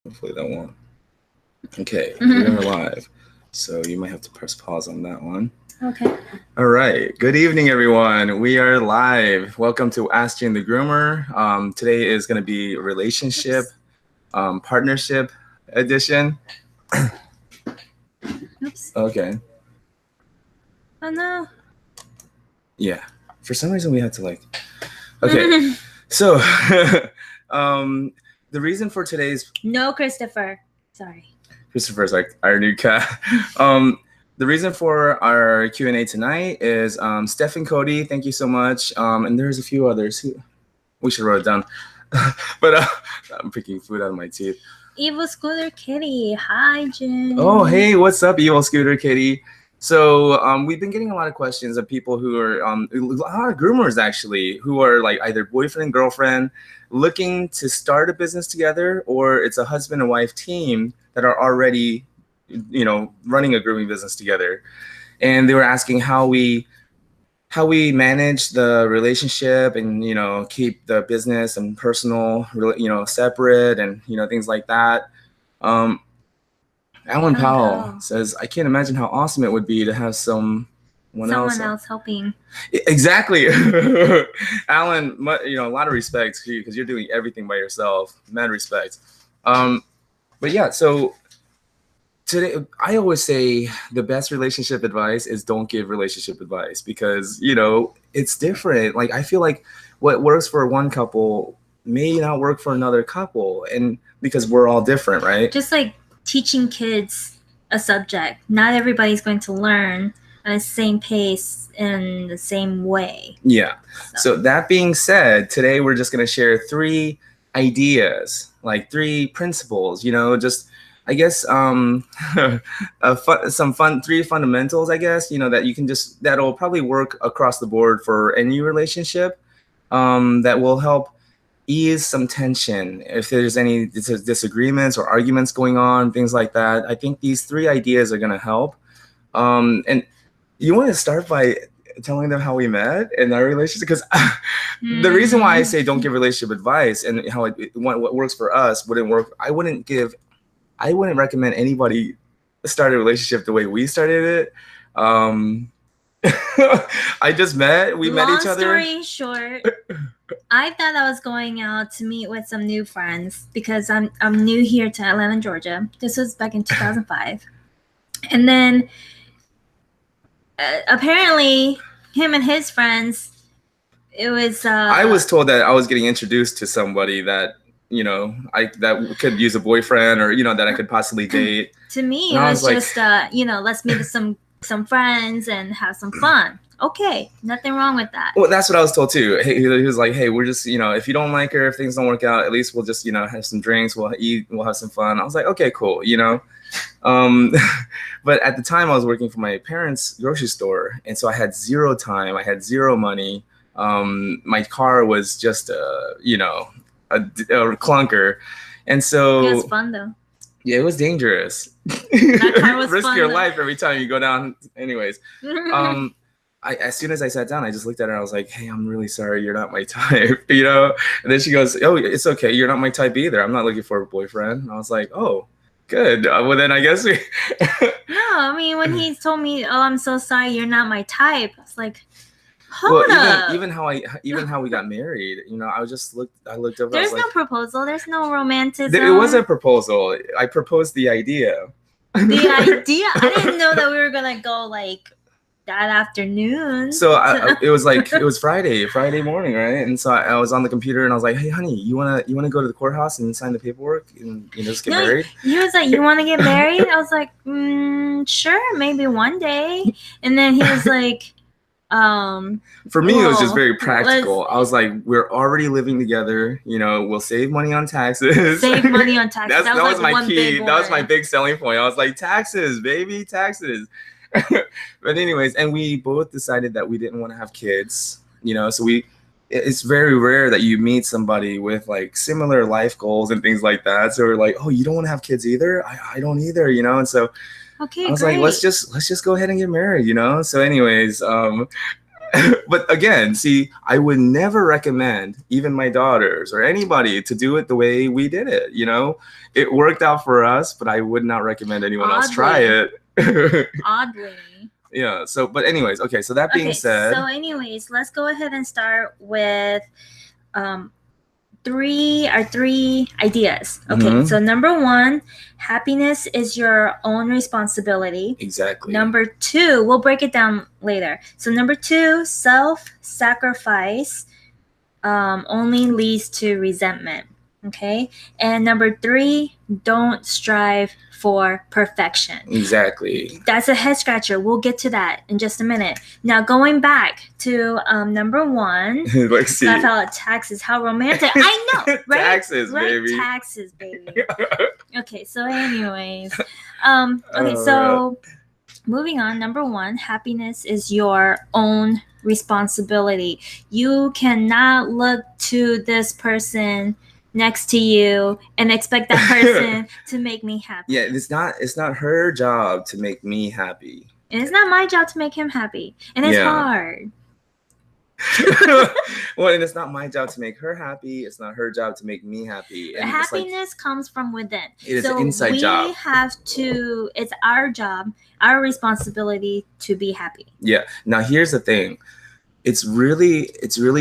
Hopefully that won't. Okay, we are live. So you might have to press pause on that one. Okay. All right. Good evening, everyone. We are live. Welcome to Ask Jun the Groomer. Today is going to be relationship, partnership edition. Oops. Okay. Oh no. Yeah. For some reason, we had to like. Okay. So, the reason for today's. No, Christopher. Sorry. Christopher's like our new cat. The reason for our Q&A tonight is Steph and Cody. Thank you so much. And there's a few others. We should write it down. But I'm picking food out of my teeth. Evil Scooter Kitty. Hi, Jun. Oh, hey, what's up, Evil Scooter Kitty? So we've been getting a lot of questions of people who are, a lot of groomers actually, who are like either boyfriend and girlfriend looking to start a business together, or it's a husband and wife team that are already, running a grooming business together. And they were asking how we manage the relationship and, keep the business and personal, separate and, things like that. Alan Powell says, I can't imagine how awesome it would be to have someone else helping. Exactly. Alan, a lot of respect to you because you're doing everything by yourself. Mad respect. But yeah, so today I always say the best relationship advice is don't give relationship advice because, it's different. Like, I feel like what works for one couple may not work for another couple, and because we're all different, right? Just like teaching kids a subject, not everybody's going to learn at the same pace in the same way. Yeah. So that being said, today we're just going to share 3 ideas, like 3 principles, just I guess some 3 fundamentals, I guess, that you can that'll probably work across the board for any relationship, that will help ease some tension if there's any disagreements or arguments going on, things like that. I think these 3 ideas are going to help. And you want to start by telling them how we met and our relationship, because the reason why I say don't give relationship advice and how what works for us wouldn't work. I wouldn't recommend anybody start a relationship the way we started it. I just met each other. Long story short, I thought I was going out to meet with some new friends because I'm new here to Atlanta, Georgia. This was back in 2005. And then apparently him and his friends, it was I was told that I was getting introduced to somebody that that could use a boyfriend, or that I could possibly date. To me, it was just let's meet some friends and have some fun. Okay, nothing wrong with that. Well, that's what I was told too. He was like, hey, we're just, if you don't like her, if things don't work out, at least we'll just, have some drinks, we'll eat, we'll have some fun. I was like, okay, cool, But at the time I was working for my parents' grocery store. And so I had 0 time. I had 0 money. My car was just, a clunker. And so it was fun though. Yeah, it was dangerous. That car was risk fun, your though. life every time you go down. Anyways, as soon as I sat down, I just looked at her. I was like, hey, I'm really sorry. You're not my type, And then she goes, oh, it's okay. You're not my type either. I'm not looking for a boyfriend. And I was like, oh, good. Well, then I guess we... No, I mean, when he told me, oh, I'm so sorry, you're not my type. I was like, hold up. Even how we got married, I looked over. There's no proposal. There's no romanticism. It was a proposal. I proposed the idea. The idea? I didn't know that we were going to go like that afternoon. So it was Friday morning, right? And so I was on the computer and I was like, hey, honey, you wanna go to the courthouse and sign the paperwork and just get married? He was like, you want to get married? I was like, sure, maybe one day. And then he was like, for me, it was just very practical. I was like, we're already living together. We'll save money on taxes. Save money on taxes. that was like my key. That was my big selling point. I was like, taxes, baby, taxes. But anyways, and we both decided that we didn't want to have kids. So it's very rare that you meet somebody with like similar life goals and things like that. So we're like, oh, you don't want to have kids either? I don't either. And so okay, I was great. like, let's just go ahead and get married, So anyways, But again, see, I would never recommend even my daughters or anybody to do it the way we did it. It worked out for us, but I would not recommend anyone else try it. Oddly. Yeah. So, but anyways, okay. So that being said, so anyways, let's go ahead and start with three ideas. Okay. So number one, happiness is your own responsibility. Exactly. Number two, we'll break it down later. So number two, self-sacrifice only leads to resentment. Okay. And number three, don't strive for perfection. Exactly. That's a head scratcher. We'll get to that in just a minute. Now, going back to number one, let's see. laugh out taxes. How romantic. I know, right? Taxes, right? baby. Taxes, baby. Okay, so anyways. Okay, so moving on. Number one, happiness is your own responsibility. You cannot look to this person next to you and expect that person to make me happy. Yeah, it's not her job to make me happy. And it's not my job to make him happy. And it's hard. Well, and it's not my job to make her happy. It's not her job to make me happy. And happiness comes from within. It is an inside job. We have to, it's our job, our responsibility to be happy. Yeah. Now here's the thing. It's really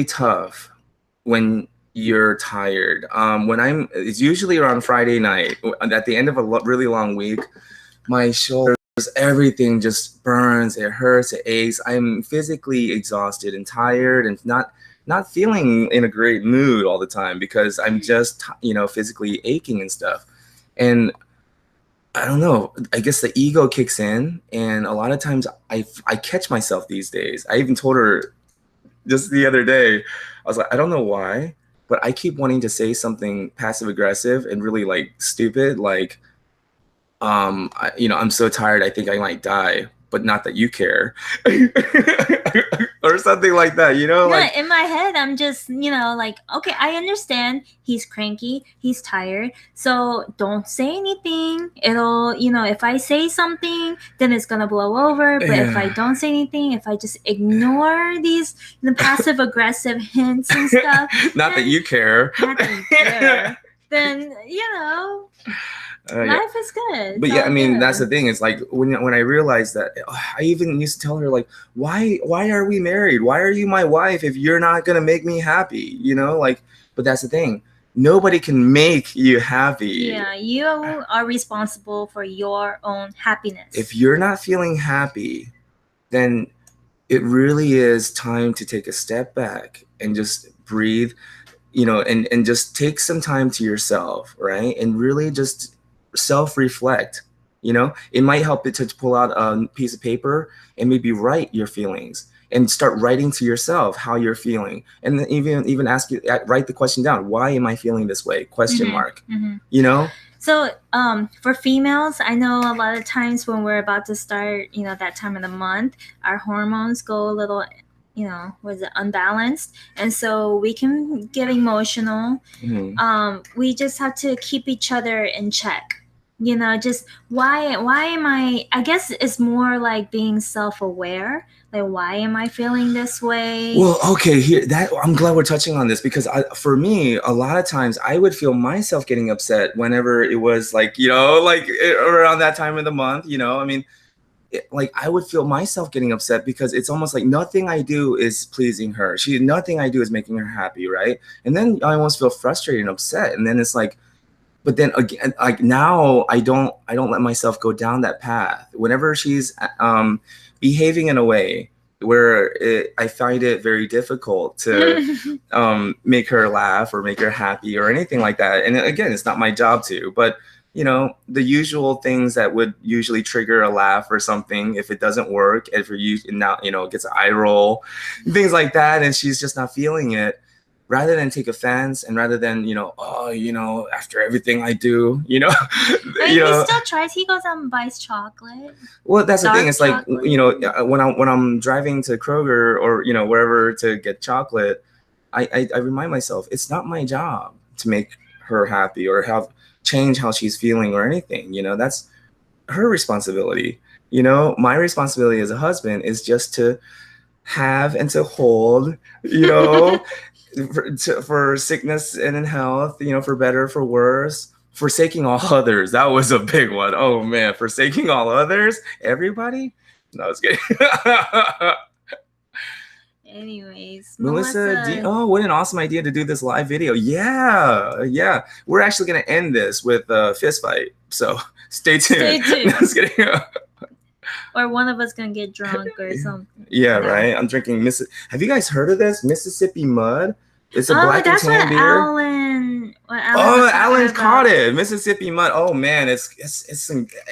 tough when you're tired. It's usually around Friday night at the end of a really long week. My shoulders, everything just burns. It hurts. It aches. I'm physically exhausted and tired and not feeling in a great mood all the time because I'm just physically aching and stuff. And I don't know. I guess the ego kicks in, and a lot of times I catch myself these days. I even told her just the other day. I was like, I don't know why, but I keep wanting to say something passive aggressive and really like stupid, like, I'm so tired, I think I might die, but not that you care. Or something like that, like in my head, I'm just, like, okay, I understand he's cranky, he's tired, so don't say anything. It'll, if I say something, then it's gonna blow over. But if I don't say anything, if I just ignore these passive aggressive hints and stuff, not that you care, then life is good. But yeah, I mean, that's the thing. It's like when I realized that, I even used to tell her, like, why are we married? Why are you my wife if you're not gonna make me happy? Like, but that's the thing. Nobody can make you happy. Yeah, you are responsible for your own happiness. If you're not feeling happy, then it really is time to take a step back and just breathe, and just take some time to yourself, right? And really just self-reflect. It might help it to pull out a piece of paper and maybe write your feelings and start writing to yourself how you're feeling, and then even write the question down. Why am I feeling this way? Question mark. So for females, I know a lot of times when we're about to start that time of the month, our hormones go a little unbalanced, and so we can get emotional. We just have to keep each other in check. Just why am I guess it's more like being self-aware. Like, why am I feeling this way? Well, okay, I'm glad we're touching on this, because for me, a lot of times I would feel myself getting upset whenever it was like, like around that time of the month, I mean, like I would feel myself getting upset because it's almost like nothing I do is pleasing her. Nothing I do is making her happy, right? And then I almost feel frustrated and upset. And then it's like, but then again, like now I don't let myself go down that path. Whenever she's behaving in a way where I find it very difficult to make her laugh or make her happy or anything like that. And again, it's not my job to, but the usual things that would usually trigger a laugh or something, if it doesn't work, if you now, gets an eye roll, things like that, and she's just not feeling it, rather than take offense and rather than, after everything I do, he still tries. He goes out and buys chocolate. Well, that's the thing. It's chocolate. Like, when I'm driving to Kroger or, wherever to get chocolate, I remind myself, it's not my job to make her happy or change how she's feeling or anything. That's her responsibility. My responsibility as a husband is just to have and to hold, you know, for sickness and in health, you know, for better, for worse, forsaking all others. That was a big one. Oh man, forsaking all others, everybody. No, I was kidding. Anyways, Melissa, Melissa. oh, what an awesome idea to do this live video. Yeah. We're actually going to end this with a fist fight. So stay tuned. Stay tuned. No, just kidding. Or one of us going to get drunk or something. Yeah, right. I'm drinking Have you guys heard of this? Mississippi Mud? It's a black and tan beer. Alan caught it. Mississippi Mud. Oh man, it's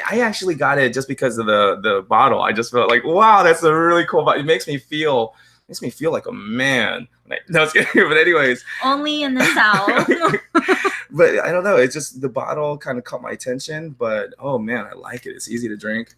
I actually got it just because of the bottle. I just felt like, wow, that's a really cool bottle. It makes me feel like a man. No, it's kidding. But anyways, only in the South. But I don't know. It's just the bottle kind of caught my attention. But oh man, I like it. It's easy to drink.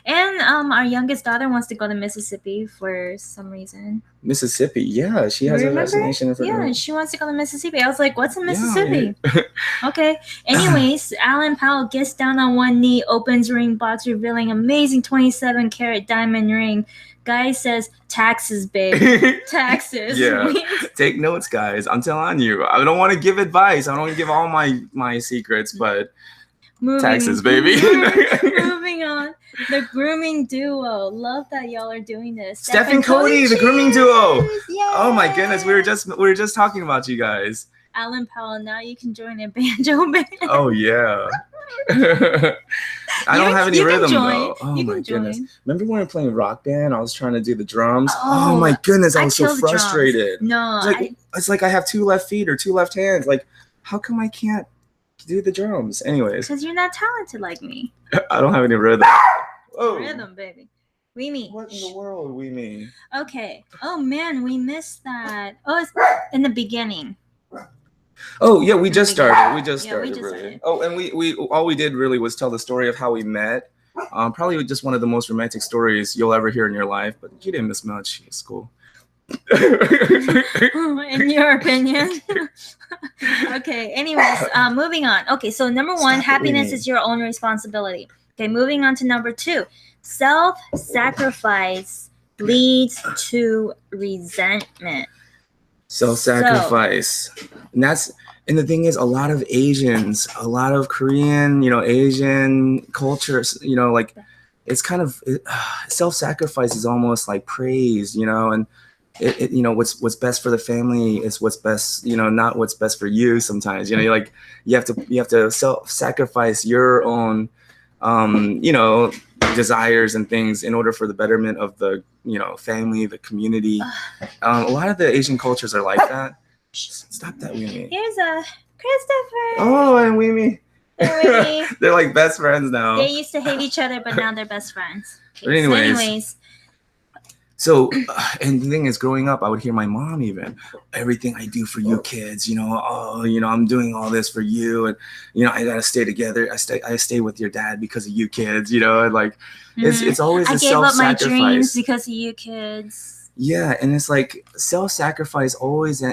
And our youngest daughter wants to go to Mississippi for some reason. Mississippi, yeah, she has a fascination for. Yeah, she wants to go to Mississippi. I was like, "What's in Mississippi?" Yeah. Okay. Anyways, Alan Powell gets down on one knee, opens ring box, revealing amazing 27-carat diamond ring. Guy says, "Taxes, babe. Taxes." Yeah. Take notes, guys. I'm telling you. I don't want to give advice. I don't want to give all my secrets, but taxes, baby. Moving on. The grooming duo. Love that y'all are doing this. Steph and Cody, the grooming duo. Yay! Oh my goodness, we were just talking about you guys. Alan Powell, now you can join a banjo band. Oh yeah. I don't have any rhythm though. Oh my goodness. Remember when we were playing Rock Band? I was trying to do the drums. Oh my goodness, I was so frustrated. No. It's like I have 2 left feet or 2 left hands. Like, how come I can't do the drums? Anyways. Because you're not talented like me. I don't have any rhythm. Oh. Rhythm, baby. Weemy. What in the world, Weemy? Okay. Oh man, we missed that. Oh, it's in the beginning. Oh yeah, we just started. We just started. Oh, and we all we did really was tell the story of how we met. Probably just one of the most romantic stories you'll ever hear in your life. But you didn't miss much. It's cool. In your opinion. Okay. Anyways, moving on. Okay, so number 1, happiness is your own responsibility. Okay, moving on to number 2. Self-sacrifice leads to resentment. Self-sacrifice. And the thing is, a lot of Asians, a lot of Korean, Asian cultures, like it's kind of self-sacrifice is almost like praise, and it what's best for the family is what's best, not what's best for you. Sometimes, you have to self-sacrifice your own, desires and things in order for the betterment of the, family, the community. A lot of the Asian cultures are like that. Stop that, Weemy. Here's a Christopher. Oh, and Weemy. They're like best friends now. They used to hate each other, but now they're best friends. Okay, but anyways. So, and the thing is, growing up, I would hear my mom even, everything I do for you kids, I'm doing all this for you, and I gotta stay together. I stay with your dad because of you kids, and like it's always a self-sacrifice. I gave up my dreams because of you kids. Yeah, and it's like self-sacrifice always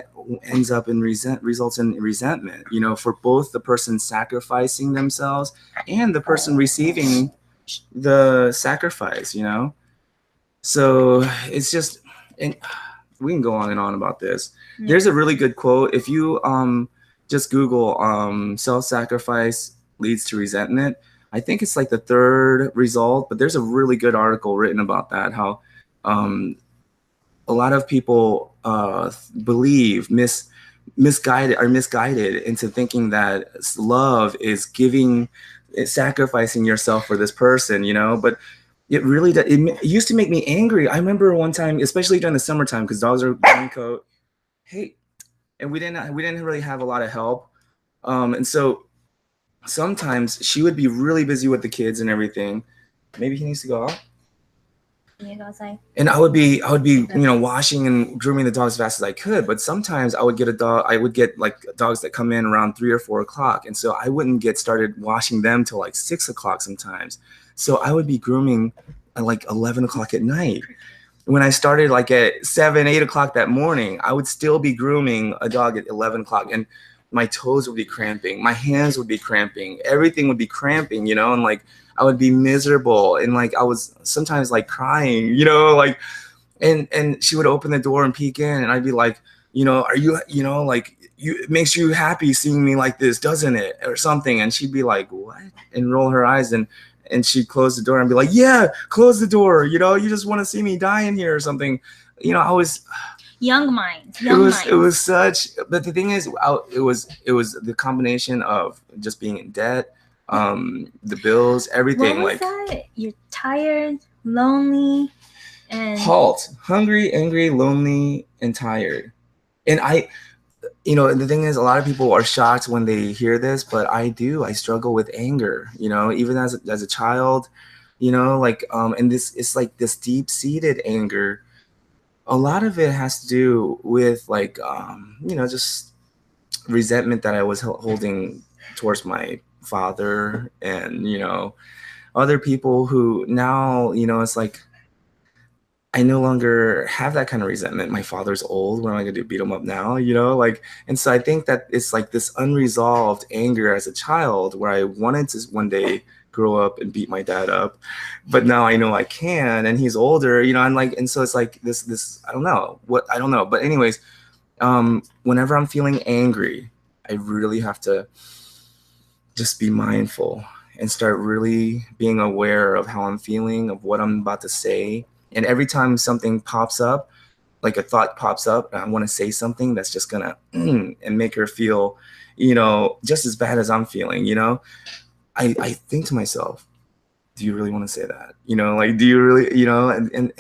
ends up in results in resentment, for both the person sacrificing themselves and the person receiving the sacrifice, So it's just, and we can go on and on about this. Yeah. There's a really good quote. If you just Google self-sacrifice leads to resentment, I think it's like the 3rd result, but there's a really good article written about that, how a lot of people believe misguided into thinking that love is sacrificing yourself for this person, but it really does. It used to make me angry. I remember one time, especially during the summertime, because dogs are green coat. Hey, and we didn't really have a lot of help, and so sometimes she would be really busy with the kids and everything. Maybe he needs to go out. And I would be, washing and grooming the dogs as fast as I could. But sometimes I would get like dogs that come in around 3 or 4 o'clock. And so I wouldn't get started washing them till like 6 o'clock sometimes. So I would be grooming at like 11 o'clock at night. When I started like at 7, 8 o'clock that morning, I would still be grooming a dog at 11 o'clock. And my toes would be cramping. My hands would be cramping. Everything would be cramping, and like, I would be miserable, and like I was sometimes like crying, like And she would open the door and peek in, and I'd be like, are you, like, it makes you happy seeing me like this, doesn't it, or something? And she'd be like, what? And roll her eyes, and she'd close the door and be like, yeah, close the door, you just want to see me die in here or something. I was young minds. It was such, but the thing is, it was the combination of just being in debt, the bills, everything. What was that? You're tired, lonely, and hungry, angry, lonely, and tired. And the thing is, a lot of people are shocked when they hear this, but I struggle with anger, even as a child, and it's like this deep-seated anger. A lot of it has to do with just resentment that I was holding towards my father and, other people who now, it's like, I no longer have that kind of resentment. My father's old. What am I going to do? Beat him up now? And so I think that it's like this unresolved anger as a child where I wanted to one day grow up and beat my dad up, but now I know I can, and he's older, and so it's like this, I don't know. But anyways, whenever I'm feeling angry, I really have to just be mindful and start really being aware of how I'm feeling, of what I'm about to say. And every time something pops up, like a thought pops up, and I want to say something that's just gonna and make her feel, just as bad as I'm feeling, I think to myself, do you really want to say that? Do you really, and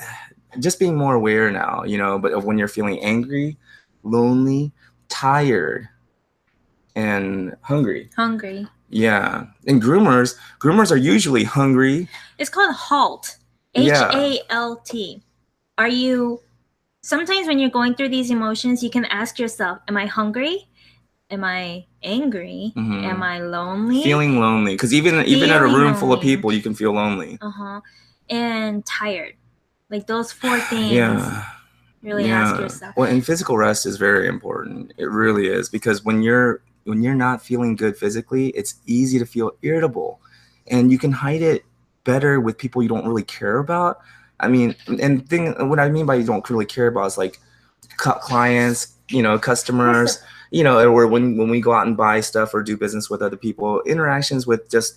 just being more aware now, but of when you're feeling angry, lonely, tired, and hungry. Yeah. And groomers are usually hungry. It's called HALT. HALT. Are you, sometimes when you're going through these emotions, you can ask yourself, am I hungry? Am I angry? Mm-hmm. Am I lonely? Feeling lonely. Because even at a room full of people, you can feel lonely. And tired. Like those 4 things. Really ask yourself. Well, and physical rest is very important. It really is. Because when you're not feeling good physically, it's easy to feel irritable. And you can hide it better with people you don't really care about. I mean, what I mean by you don't really care about is like clients, customers, or when we go out and buy stuff or do business with other people, interactions with just,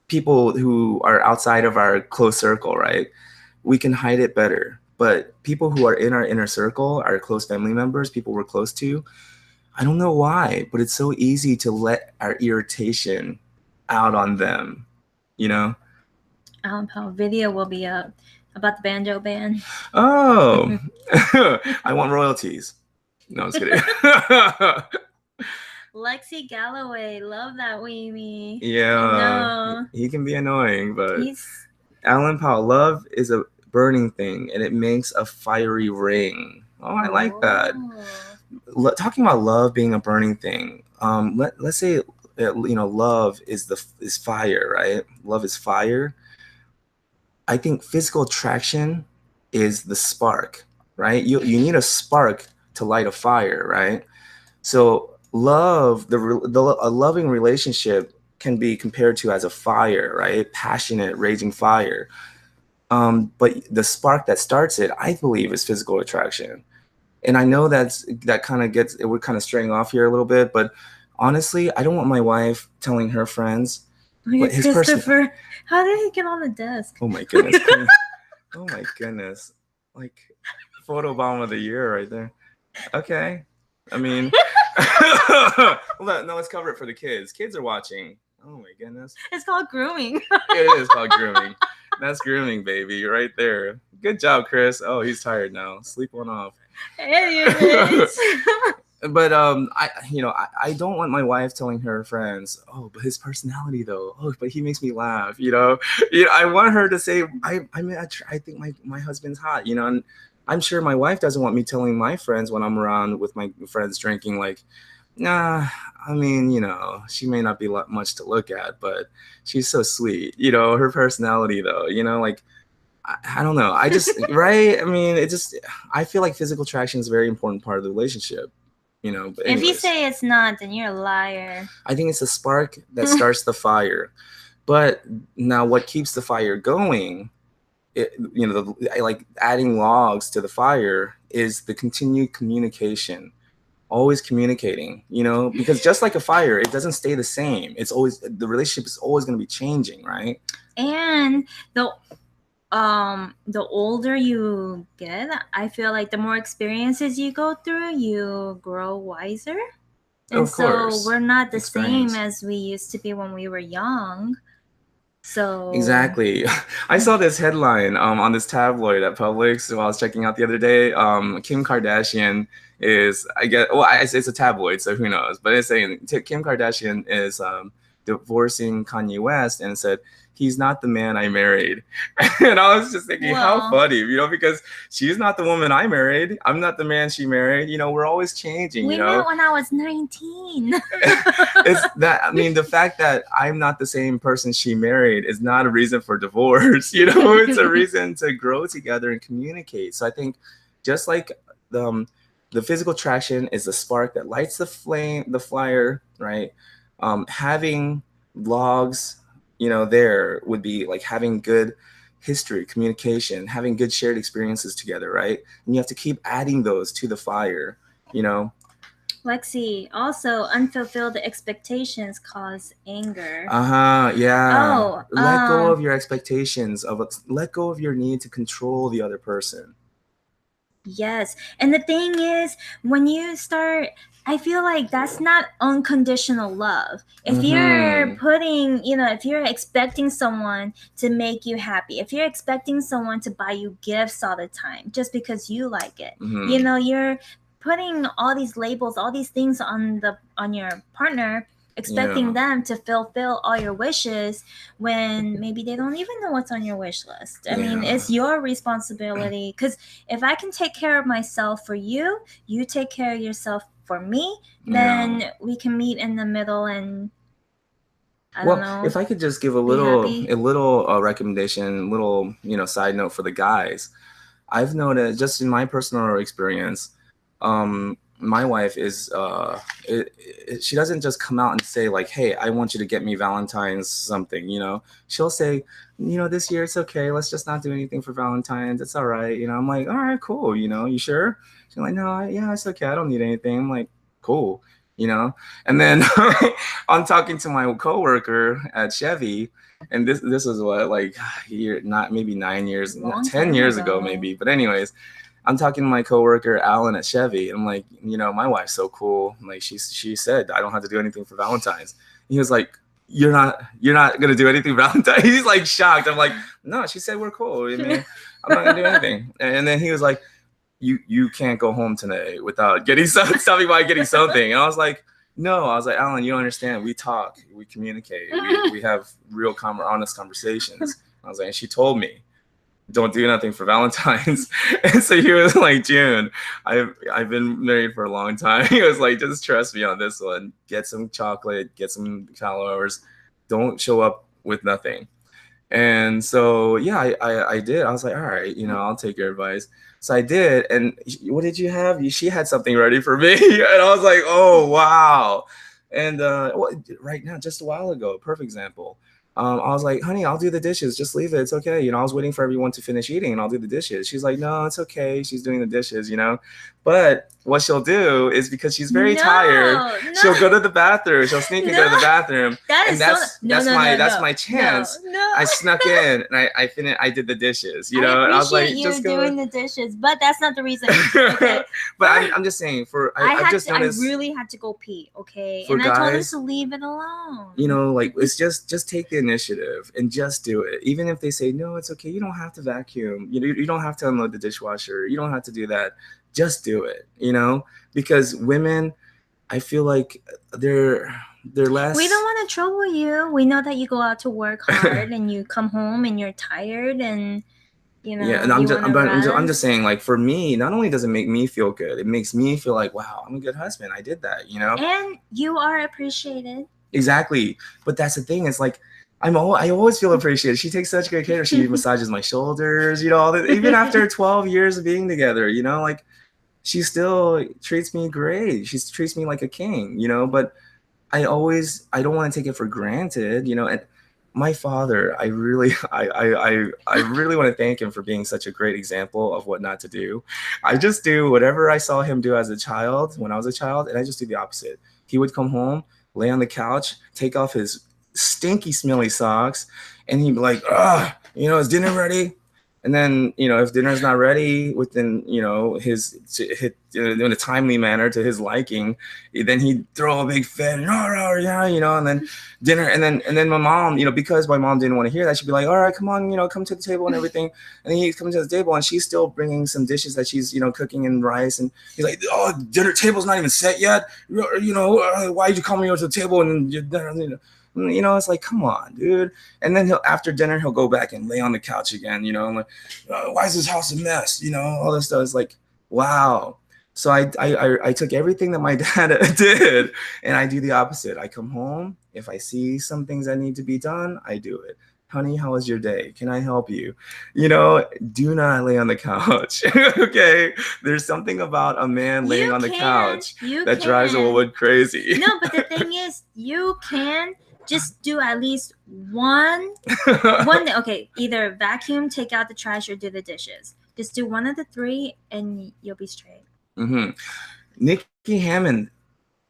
people who are outside of our close circle, right? We can hide it better. But people who are in our inner circle, our close family members, people we're close to, I don't know why, but it's so easy to let our irritation out on them, Video will be up about the banjo band. Oh, I want royalties. No, I'm just kidding. Lexi Galloway, love that weenie. Yeah, he can be annoying, but Alan Powell, love is a burning thing, and it makes a fiery ring. Oh, I like that. Talking about love being a burning thing. Let's say love is fire, right? Love is fire. I think physical attraction is the spark, right? You need a spark to light a fire, right? So love, a loving relationship can be compared to as a fire, right? Passionate, raging fire. But the spark that starts it, I believe, is physical attraction. And I know that we're kind of straying off here a little bit, but honestly, I don't want my wife telling her friends. But Christopher, how did he get on the desk? Oh my goodness. Oh my goodness. Like photobomb of the year right there. Okay. I mean, no, let's cover it for the kids. Kids are watching. Oh my goodness. It's called grooming. It is called grooming. That's grooming, baby, right there. Good job, Chris. Oh, he's tired now. Sleep one off. Anyways. But I don't want my wife telling her friends, oh, but his personality though. Oh, but he makes me laugh. I want her to say, I think my husband's hot. And I'm sure my wife doesn't want me telling my friends when I'm around with my friends drinking, like, nah. I mean, she may not be much to look at, but she's so sweet. Her personality though. Like. I don't know. I just right. I mean, I feel like physical attraction is a very important part of the relationship. But if you say it's not, then you're a liar. I think it's the spark that starts the fire. But now what keeps the fire going like adding logs to the fire is the continued communication, always communicating, because just like a fire, it doesn't stay the same. It's always, the relationship is always going to be changing, right? And the older you get, I feel like the more experiences you go through, you grow wiser. And Of course. So we're not the Experience. same as we used to be when we were young. So Exactly. I saw this headline on this tabloid at Publix while I was checking out the other day. Kim Kardashian is, I guess, well, it's a tabloid, so who knows? But it's saying Kim Kardashian is divorcing Kanye West, and said, he's not the man I married. And I was just thinking, how Well, funny, because she's not the woman I married. I'm not the man she married. We're always changing, we met when I was 19. It's that, I mean, the fact that I'm not the same person she married is not a reason for divorce. It's a reason to grow together and communicate. So I think just like the physical attraction is the spark that lights the flame, the fire, right? Having logs, there would be like having good history, communication, having good shared experiences together, right? And you have to keep adding those to the fire, Lexi, also unfulfilled expectations cause anger. Yeah. Oh, Let go of your expectations, let go of your need to control the other person. Yes. And the thing is, when you start, I feel like that's not unconditional love. If you're putting, if you're expecting someone to make you happy, if you're expecting someone to buy you gifts all the time just because you like it, you're putting all these labels, all these things on your partner, expecting them to fulfill all your wishes when maybe they don't even know what's on your wish list. I mean, it's your responsibility, because if I can take care of myself for you, you take care of yourself for me, then we can meet in the middle. And I don't know, if I could just give a little recommendation, little side note for the guys, I've noticed just in my personal experience, my wife is she doesn't just come out and say like, hey, I want you to get me Valentine's something. She'll say, this year it's okay, let's just not do anything for Valentine's, it's all right. I'm like, all right, cool. You sure? She's like, no, yeah, it's okay, I don't need anything. I'm like, cool. And then I'm talking to my coworker at Chevy, and this was what, like, not maybe 9 years, 10 years ago maybe, but anyways, I'm talking to my coworker Alan at Chevy. I'm like, my wife's so cool. I'm like, she said I don't have to do anything for Valentine's. He was like, you're not gonna do anything for Valentine's? He's like shocked. I'm like, no, she said we're cool. I mean, I'm not gonna do anything. And then he was like, you can't go home tonight without getting something. Tell me getting something. And I was like, no. I was like, Alan, you don't understand. We talk, we communicate, we have real honest conversations. I was like, and she told me, don't do nothing for Valentine's. And so he was like, June, I've been married for a long time. He was like, just trust me on this one. Get some chocolate, get some flowers. Don't show up with nothing. And so, yeah, I did. I was like, all right, I'll take your advice. So I did. And what did you have? She had something ready for me. And I was like, oh, wow. And right now, just a while ago, perfect example. I was like, honey, I'll do the dishes. Just leave it. It's okay. I was waiting for everyone to finish eating and I'll do the dishes. She's like, no, it's okay. She's doing the dishes, But what she'll do is, because she's very tired, she'll go to the bathroom. She'll sneak and go to the bathroom. That's my chance. I snuck in and I did the dishes, I and I was like, you just doing the dishes, but that's not the reason. Okay? But I'm just saying, I really had to go pee, okay? And I told him to leave it alone. Like, it's just take the initiative and just do it. Even if they say, no, it's okay, you don't have to vacuum, you don't have to unload the dishwasher, you don't have to do that. Just do it, because women, I feel like they're less. We don't want to trouble you. We know that you go out to work hard and you come home and you're tired and yeah, and I'm just saying, like, for me, not only does it make me feel good, it makes me feel like, wow, I'm a good husband, I did that, and you are appreciated. Exactly. But that's the thing, it's like, I always feel appreciated. She takes such good care. She massages my shoulders, all that. Even after 12 years of being together, like, she still treats me great. She treats me like a king, but I don't want to take it for granted, and my father, I really want to thank him for being such a great example of what not to do. I just do whatever I saw him do as a child when I was a child, and I just do the opposite. He would come home, lay on the couch, take off his stinky, smelly socks, and he'd be like, is dinner ready? And then, if dinner's not ready within, in a timely manner to his liking, then he'd throw a big fit, and then dinner, and then my mom, because my mom didn't want to hear that, she'd be like, all right, come on, come to the table and everything. And then he'd come to the table, and she's still bringing some dishes that she's, cooking in rice, and he's like, oh, dinner table's not even set yet. Why did you call me over to the table and it's like, come on, dude. And then after dinner, he'll go back and lay on the couch again, and like, why is this house a mess? All this stuff. It's like, wow. So I took everything that my dad did, and I do the opposite. I come home. If I see some things that need to be done, I do it. Honey, how was your day? Can I help you? Do not lay on the couch. Okay. There's something about a man laying on the couch that drives a woman crazy. No, but the thing is, you can just do at least one thing. Okay, either vacuum, take out the trash, or do the dishes. Just do one of the three, and you'll be straight. Mm-hmm. Nikki Hammond.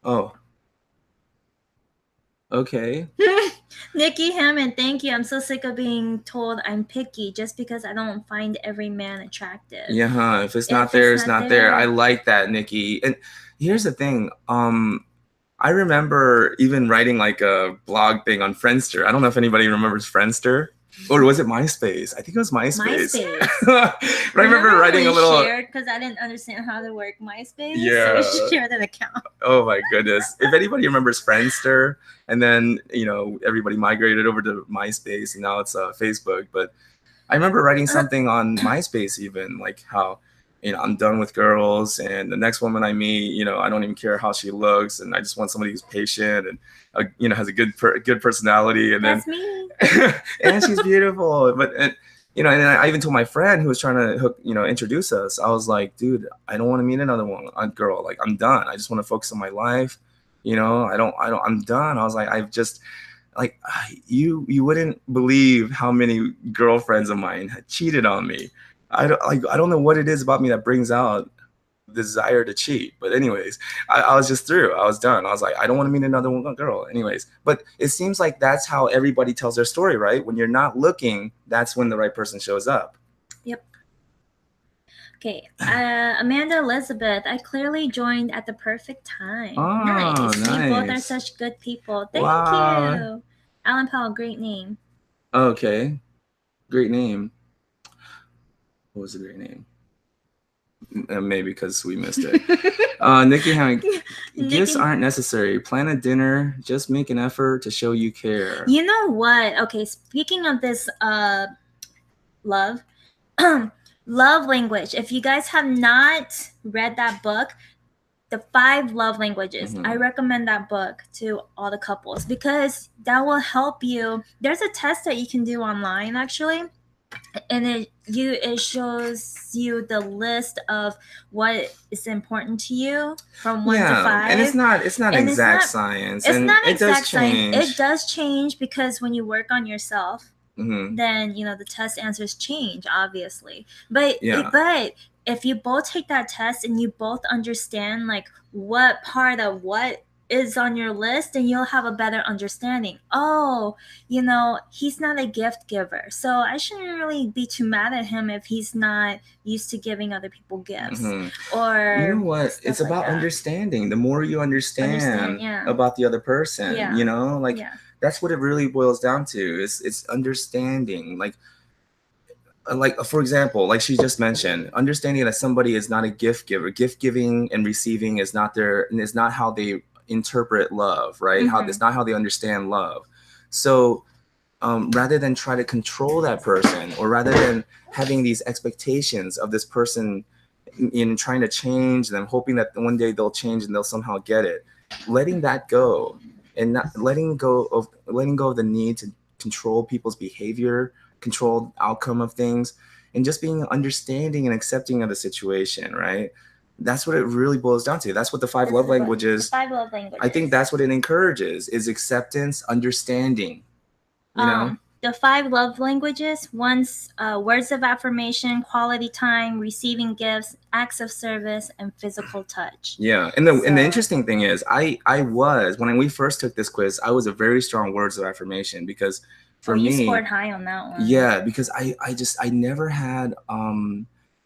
Oh. Okay. Nikki Hammond, thank you. I'm so sick of being told I'm picky just because I don't find every man attractive. Yeah, if it's not there, it's not there. I like that, Nikki. And here's the thing. I remember even writing like a blog thing on Friendster. I don't know if anybody remembers Friendster. Or was it MySpace? I think it was MySpace. But I remember writing a little. Because I didn't understand how to work MySpace. Yeah. So I shared an account. Oh my goodness! If anybody remembers Friendster, and then everybody migrated over to MySpace, and now it's Facebook. But I remember writing something on MySpace, even like how I'm done with girls, and the next woman I meet, I don't even care how she looks, and I just want somebody who's patient and has a good personality. And that's me. And she's beautiful. But and I even told my friend who was trying to introduce us. I was like, dude, I don't want to meet another girl. Like, I'm done. I just want to focus on my life. I'm done. I was like, I've just like you wouldn't believe how many girlfriends of mine had cheated on me. I don't know what it is about me that brings out the desire to cheat. But anyways, I was just through. I was done. I was like, I don't want to meet another girl. Anyways, but it seems like that's how everybody tells their story, right? When you're not looking, that's when the right person shows up. Yep. Okay, Amanda Elizabeth, I clearly joined at the perfect time. Oh, nice. You both are such good people. Thank you. Alan Powell, great name. Okay, great name. What was the great name? Maybe because we missed it. Nikki Hammond, gifts aren't necessary. Plan a dinner. Just make an effort to show you care. You know what? Okay, speaking of this love, love language. If you guys have not read that book, The 5 Love Languages, I recommend that book to all the couples because that will help you. There's a test that you can do online, actually. And it shows you the list of what is important to you from 1 to 5. And it's not exact science. It's not exact science. It does change because when you work on yourself, then the test answers change, obviously. But if you both take that test and you both understand like what part of what is on your list, and you'll have a better understanding. Oh, he's not a gift giver, so I shouldn't really be too mad at him if he's not used to giving other people gifts. Or you know what? It's about understanding. The more you understand about the other person, that's what it really boils down to. It's understanding. Like for example, like she just mentioned, understanding that somebody is not a gift giver. Gift giving and receiving is not how they interpret love, right? It's not how they understand love. So rather than try to control that person, or rather than having these expectations of this person in trying to change them, hoping that one day they'll change and they'll somehow get it, letting that go, and not letting go of the need to control people's behavior, control the outcome of things, and just being understanding and accepting of the situation, right? That's what it really boils down to. That's what the 5 love languages. 5 love languages. I think that's what it encourages: is acceptance, understanding. you know? The 5 love languages. One's words of affirmation, quality time, receiving gifts, acts of service, and physical touch. Yeah, and the interesting thing is, I was, when we first took this quiz, I was a very strong words of affirmation, because for you me, scored high on that one. Yeah, because I never had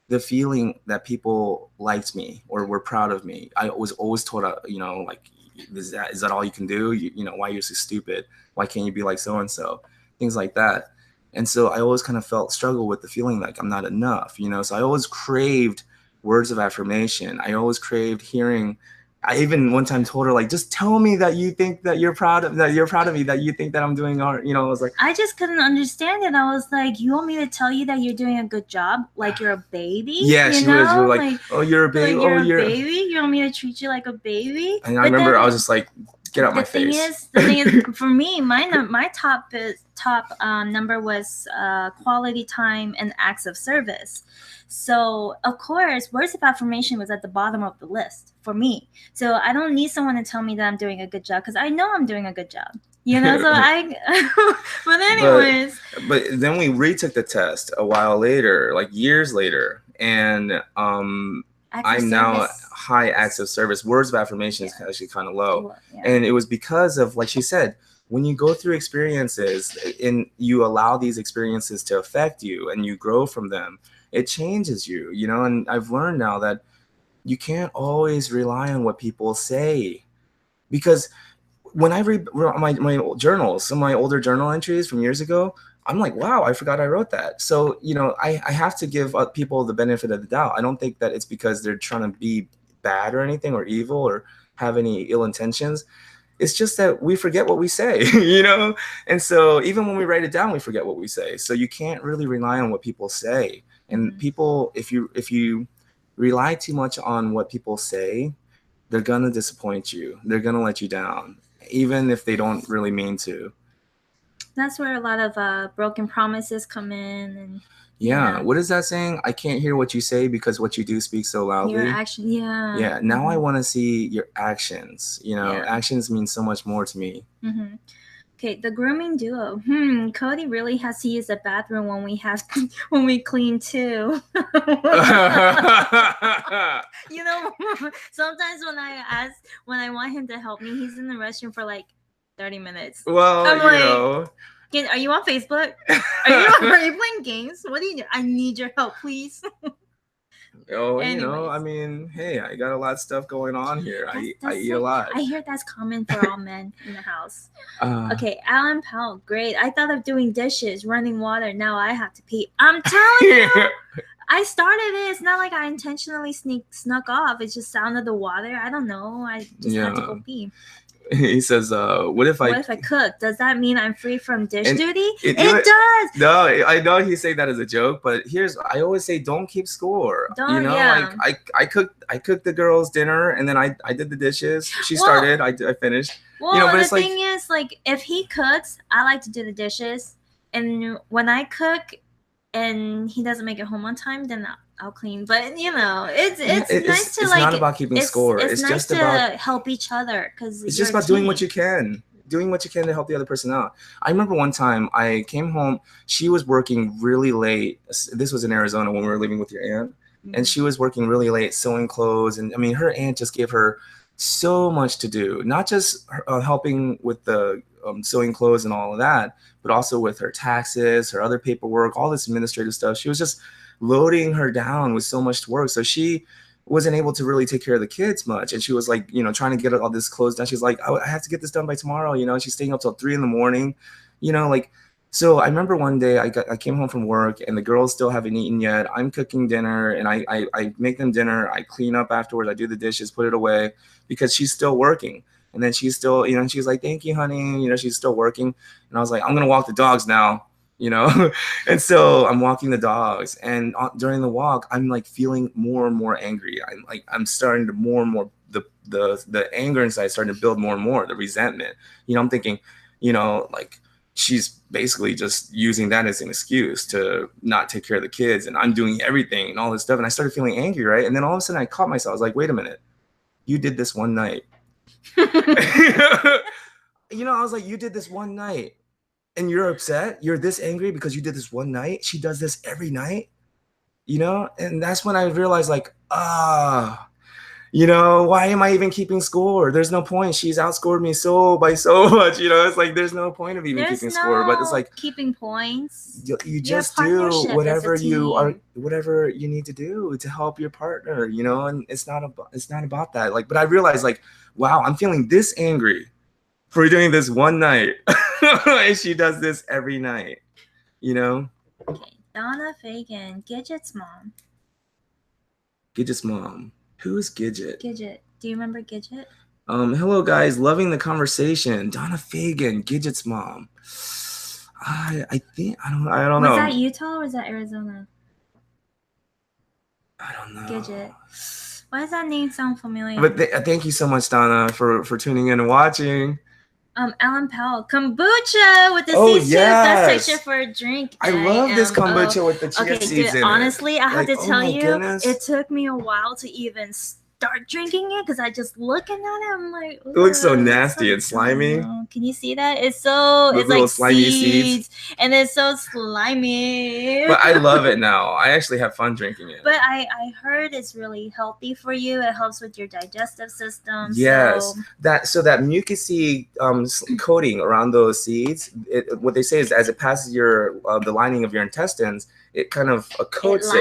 the feeling that people liked me or were proud of me. I was always told, like, is that all you can do? Why you're so stupid? Why can't you be like so and so? Things like that. And so I always kind of struggle with the feeling like I'm not enough. So I always craved words of affirmation. I always craved hearing. I even one time told her, like, just tell me that you think that you're proud of me, that you think that I'm doing art. I was like, I just couldn't understand it. I was like, you want me to tell you that you're doing a good job, like you're a baby? Yeah, she was like, oh, you're a baby. Like you're a baby. You want me to treat you like a baby? And I remember I was just like, get out my face. The thing is, for me, my top number was quality time and acts of service. So, of course, words of affirmation was at the bottom of the list for me. So I don't need someone to tell me that I'm doing a good job, because I know I'm doing a good job. So but anyways. But then we retook the test a while later, like years later. And I'm now high acts of service. Words of affirmation is actually kind of low. Yeah. And it was because of, like she said, when you go through experiences and you allow these experiences to affect you and you grow from them, it changes you, and I've learned now that you can't always rely on what people say, because when I read my journals, some of my older journal entries from years ago, I'm like, wow, I forgot I wrote that. So, I have to give people the benefit of the doubt. I don't think that it's because they're trying to be bad or anything, or evil, or have any ill intentions. It's just that we forget what we say, And so even when we write it down, we forget what we say. So you can't really rely on what people say. And people, if you rely too much on what people say, they're going to disappoint you. They're going to let you down, even if they don't really mean to. That's where a lot of broken promises come in. And yeah. What is that saying? I can't hear what you say because what you do speaks so loudly. Your action, yeah. Yeah. Now I want to see your actions. Actions mean so much more to me. Mm-hmm. Okay, the grooming duo. Cody really has to use the bathroom when we clean too. Sometimes when I want him to help me, he's in the restroom for like 30 minutes. Well, I'm like, are you on Facebook? Are you playing games? What do you do? I need your help, please. Oh, anyways. I mean, hey, I got a lot of stuff going on here. I eat a lot. I hear that's common for all men in the house. Okay, Alan Powell, great. I thought of doing dishes, running water. Now I have to pee. I'm telling you, I started it. It's not like I intentionally snuck off. It just sounded the water. I don't know. I just had to go pee. He says, what if I cook? Does that mean I'm free from dish duty? It does. No, I know he's saying that as a joke, but I always say, don't keep score. Like I cooked the girls' dinner, and then I did the dishes. She started, I finished. Well, but the thing is, like, if he cooks, I like to do the dishes, and when I cook and he doesn't make it home on time, then I'll clean. But it's nice to, it's not about keeping score. It's nice just about help each other, because it's just about doing what you can to help the other person out. I remember one time I came home. She was working really late. This was in Arizona when we were living with your aunt, and she was working really late sewing clothes. And I mean, her aunt just gave her so much to do, not just helping with the sewing clothes and all of that, but also with her taxes, her other paperwork, all this administrative stuff. She was just loading her down with so much work. So she wasn't able to really take care of the kids much. And she was like, trying to get all this clothes done. She's like, I have to get this done by tomorrow. She's staying up till 3 a.m. So I remember one day I came home from work and the girls still haven't eaten yet. I'm cooking dinner and I make them dinner. I clean up afterwards. I do the dishes, put it away because she's still working. And then she's still, she's like, thank you, honey. She's still working. And I was like, I'm going to walk the dogs now, And so I'm walking the dogs. And during the walk, I'm like feeling more and more angry. I'm starting to more and more, the anger inside starting to build more and more, the resentment. I'm thinking, like, she's basically just using that as an excuse to not take care of the kids. And I'm doing everything and all this stuff. And I started feeling angry, right? And then all of a sudden I caught myself. I was like, wait a minute. You did this one night. I was like, you did this one night. and you're upset, you're this angry because you did this one night. She does this every night, and that's when I realized, like, why am I even keeping score? There's no point. She's outscored me by so much. It's like there's no point of even keeping score. But it's like keeping points. You just do whatever you need to do to help your partner. And it's not about that. Like, but I realized, like, wow, I'm feeling this angry for doing this one night, and she does this every night. Okay, Donna Fagan, Gidget's mom. Gidget's mom. Who is Gidget? Gidget. Do you remember Gidget? Hello guys, loving the conversation. Donna Fagan, Gidget's mom. I think I don't know. Was that Utah or was that Arizona? I don't know. Gidget. Why does that name sound familiar? But thank you so much, Donna, for tuning in and watching. Alan Powell, kombucha with the seeds. Yes. Best texture for a drink. I love this kombucha with the chia seeds in it. Honestly, I have to tell you, it took me a while to even start drinking it because I just looking at it, I'm like, it looks so nasty and slimy. Can you see that? It's like slimy seeds, and it's so slimy. But I love it now. I actually have fun drinking it. But I heard it's really healthy for you. It helps with your digestive system. Yes, that mucusy coating around those seeds. What they say is, as it passes the lining of your intestines, it kind of coats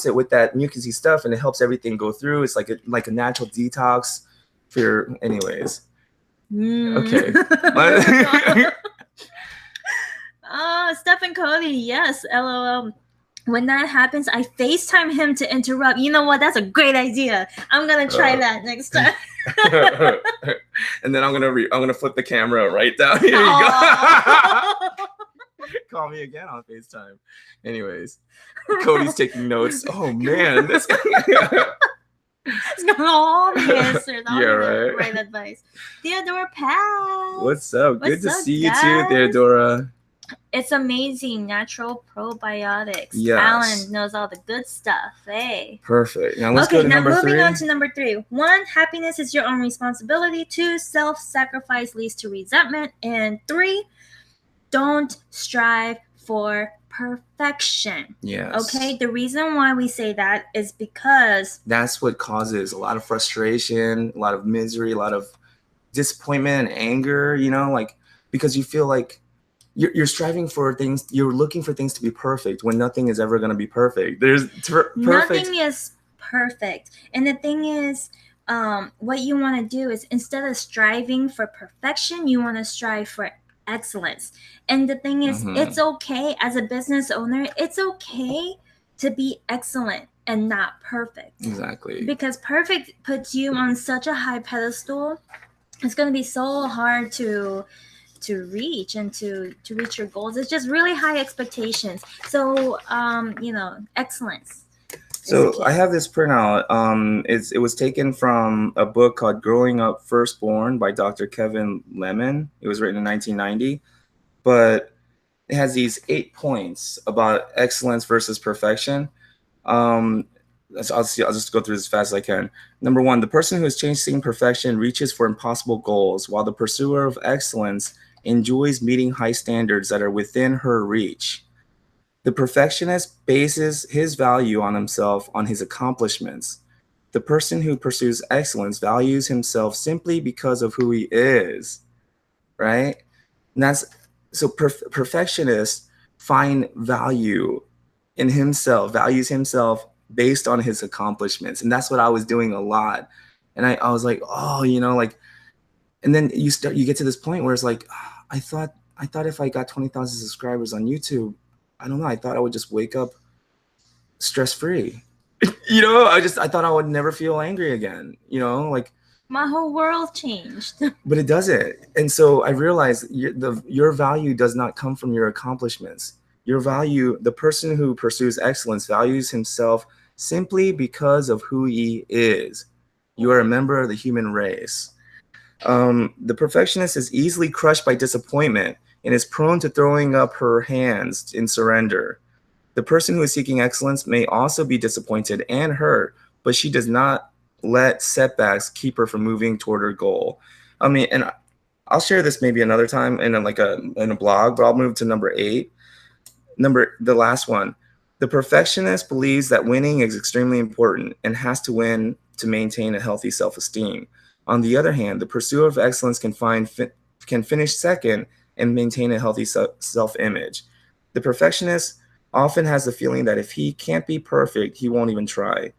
it with that mucusy stuff, and it helps everything go through. It's like a natural detox for your, anyways. Okay. Stephen Cody, yes, LOL. When that happens, I FaceTime him to interrupt. You know what? That's a great idea. I'm gonna try that next time. And then I'm gonna flip the camera right down. Here you go. Call me again on FaceTime. Anyways, Cody's taking notes. Oh man, this guy. It's got all the answers. Yeah, right. Right advice. Theodora Paz. What's up? Good to see you too, Theodora. It's amazing. Natural probiotics. Yes. Alan knows all the good stuff. Hey. Perfect. Now let's go to number 3. Moving on to number 3. 1, happiness is your own responsibility. 2, self-sacrifice leads to resentment. And 3, don't strive for perfection. Yes. Okay. The reason why we say that is because that's what causes a lot of frustration, a lot of misery, a lot of disappointment and anger, like, because you feel like you're striving for things, you're looking for things to be perfect when nothing is ever going to be perfect. Nothing is perfect. And the thing is, what you want to do is, instead of striving for perfection, you want to strive for excellence. And the thing is, it's okay as a business owner, it's okay to be excellent and not perfect. Exactly. Because perfect puts you on such a high pedestal. It's going to be so hard to reach and to reach your goals. It's just really high expectations. So excellence. So I have this printout. It was taken from a book called Growing Up Firstborn by Dr. Kevin Lemon. It was written in 1990, but it has these 8 points about excellence versus perfection. I'll just go through this as fast as I can. Number 1, the person who is chasing perfection reaches for impossible goals, while the pursuer of excellence enjoys meeting high standards that are within her reach. The perfectionist bases his value on himself on his accomplishments. The person who pursues excellence values himself simply because of who he is, right? And that's so perfectionists find value in himself, values himself based on his accomplishments. And that's what I was doing a lot. And I was like, and then you get to this point where it's like, I thought if I got 20,000 subscribers on YouTube, I don't know, I thought I would just wake up stress-free. I thought I would never feel angry again, like my whole world changed. But it doesn't. And so I realized your value does not come from your accomplishments. Your value, the person who pursues excellence values himself simply because of who he is. You are a member of the human race. The perfectionist is easily crushed by disappointment and is prone to throwing up her hands in surrender. The person who is seeking excellence may also be disappointed and hurt, but she does not let setbacks keep her from moving toward her goal. I mean, and I'll share this maybe another time in a blog, but I'll move to number 8. The last one. The perfectionist believes that winning is extremely important and has to win to maintain a healthy self-esteem. On the other hand, the pursuit of excellence can finish second and maintain a healthy self-image. The perfectionist often has the feeling that if he can't be perfect, he won't even try.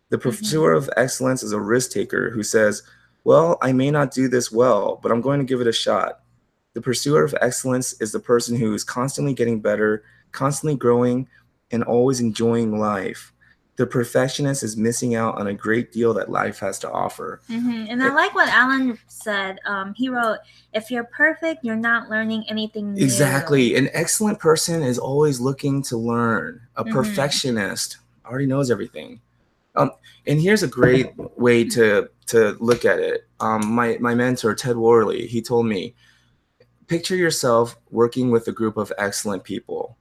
The pursuer of excellence is a risk taker who says, well, I may not do this well, but I'm going to give it a shot. The pursuer of excellence is the person who is constantly getting better, constantly growing, and always enjoying life. The perfectionist is missing out on a great deal that life has to offer. And I like what Alan said. He wrote, if you're perfect, you're not learning anything new. Exactly. An excellent person is always looking to learn. A perfectionist already knows everything. And here's a great way to look at it. My mentor, Ted Worley, he told me, picture yourself working with a group of excellent people.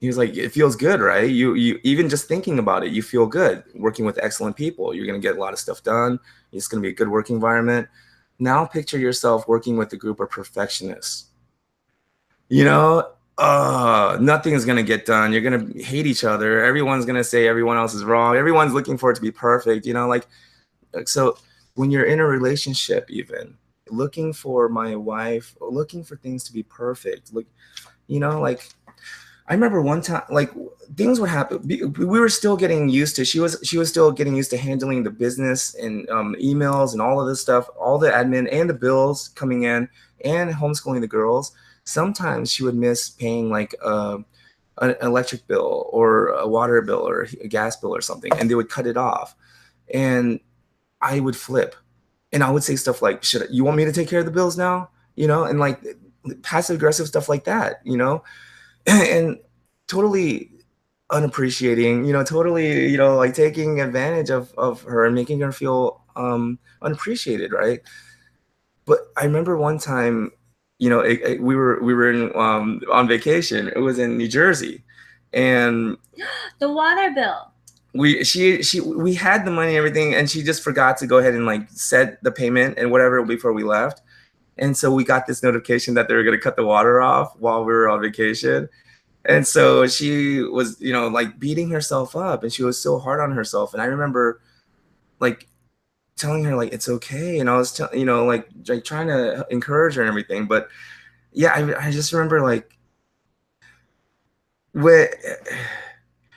He was like, it feels good, right? You even just thinking about it, you feel good working with excellent people. You're going to get a lot of stuff done. It's going to be a good work environment. Now picture yourself working with a group of perfectionists. Nothing is going to get done. You're going to hate each other. Everyone's going to say everyone else is wrong. Everyone's looking for it to be perfect. So when you're in a relationship, even looking for my wife, looking for things to be perfect, I remember one time, things would happen. We were still getting used to. She was still getting used to handling the business and emails and all of this stuff, all the admin and the bills coming in, and homeschooling the girls. Sometimes she would miss paying an electric bill or a water bill or a gas bill or something, and they would cut it off, and I would flip, and I would say stuff like, you want me to take care of the bills now?" And passive aggressive stuff like that, and totally unappreciating, totally, taking advantage of her and making her feel unappreciated, right? But I remember one time, we were in on vacation. It was in New Jersey, and the water bill. We had the money and everything, and she just forgot to go ahead and set the payment and whatever before we left. And so we got this notification that they were going to cut the water off while we were on vacation. And so she was, beating herself up, and she was so hard on herself. And I remember telling her it's okay. And I was, trying to encourage her and everything. But yeah, I just remember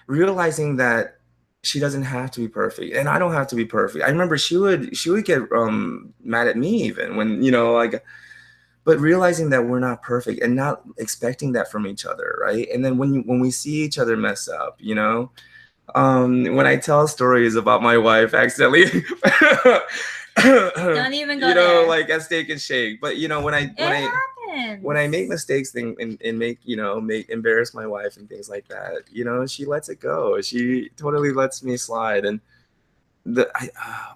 realizing that she doesn't have to be perfect, and I don't have to be perfect. I remember she would get mad at me even when, but realizing that we're not perfect and not expecting that from each other, right? And then when we see each other mess up, when I tell stories about my wife accidentally, don't even go there. At Steak and Shake. But when I make mistakes and make embarrass my wife and things like that, she lets it go. She totally lets me slide. And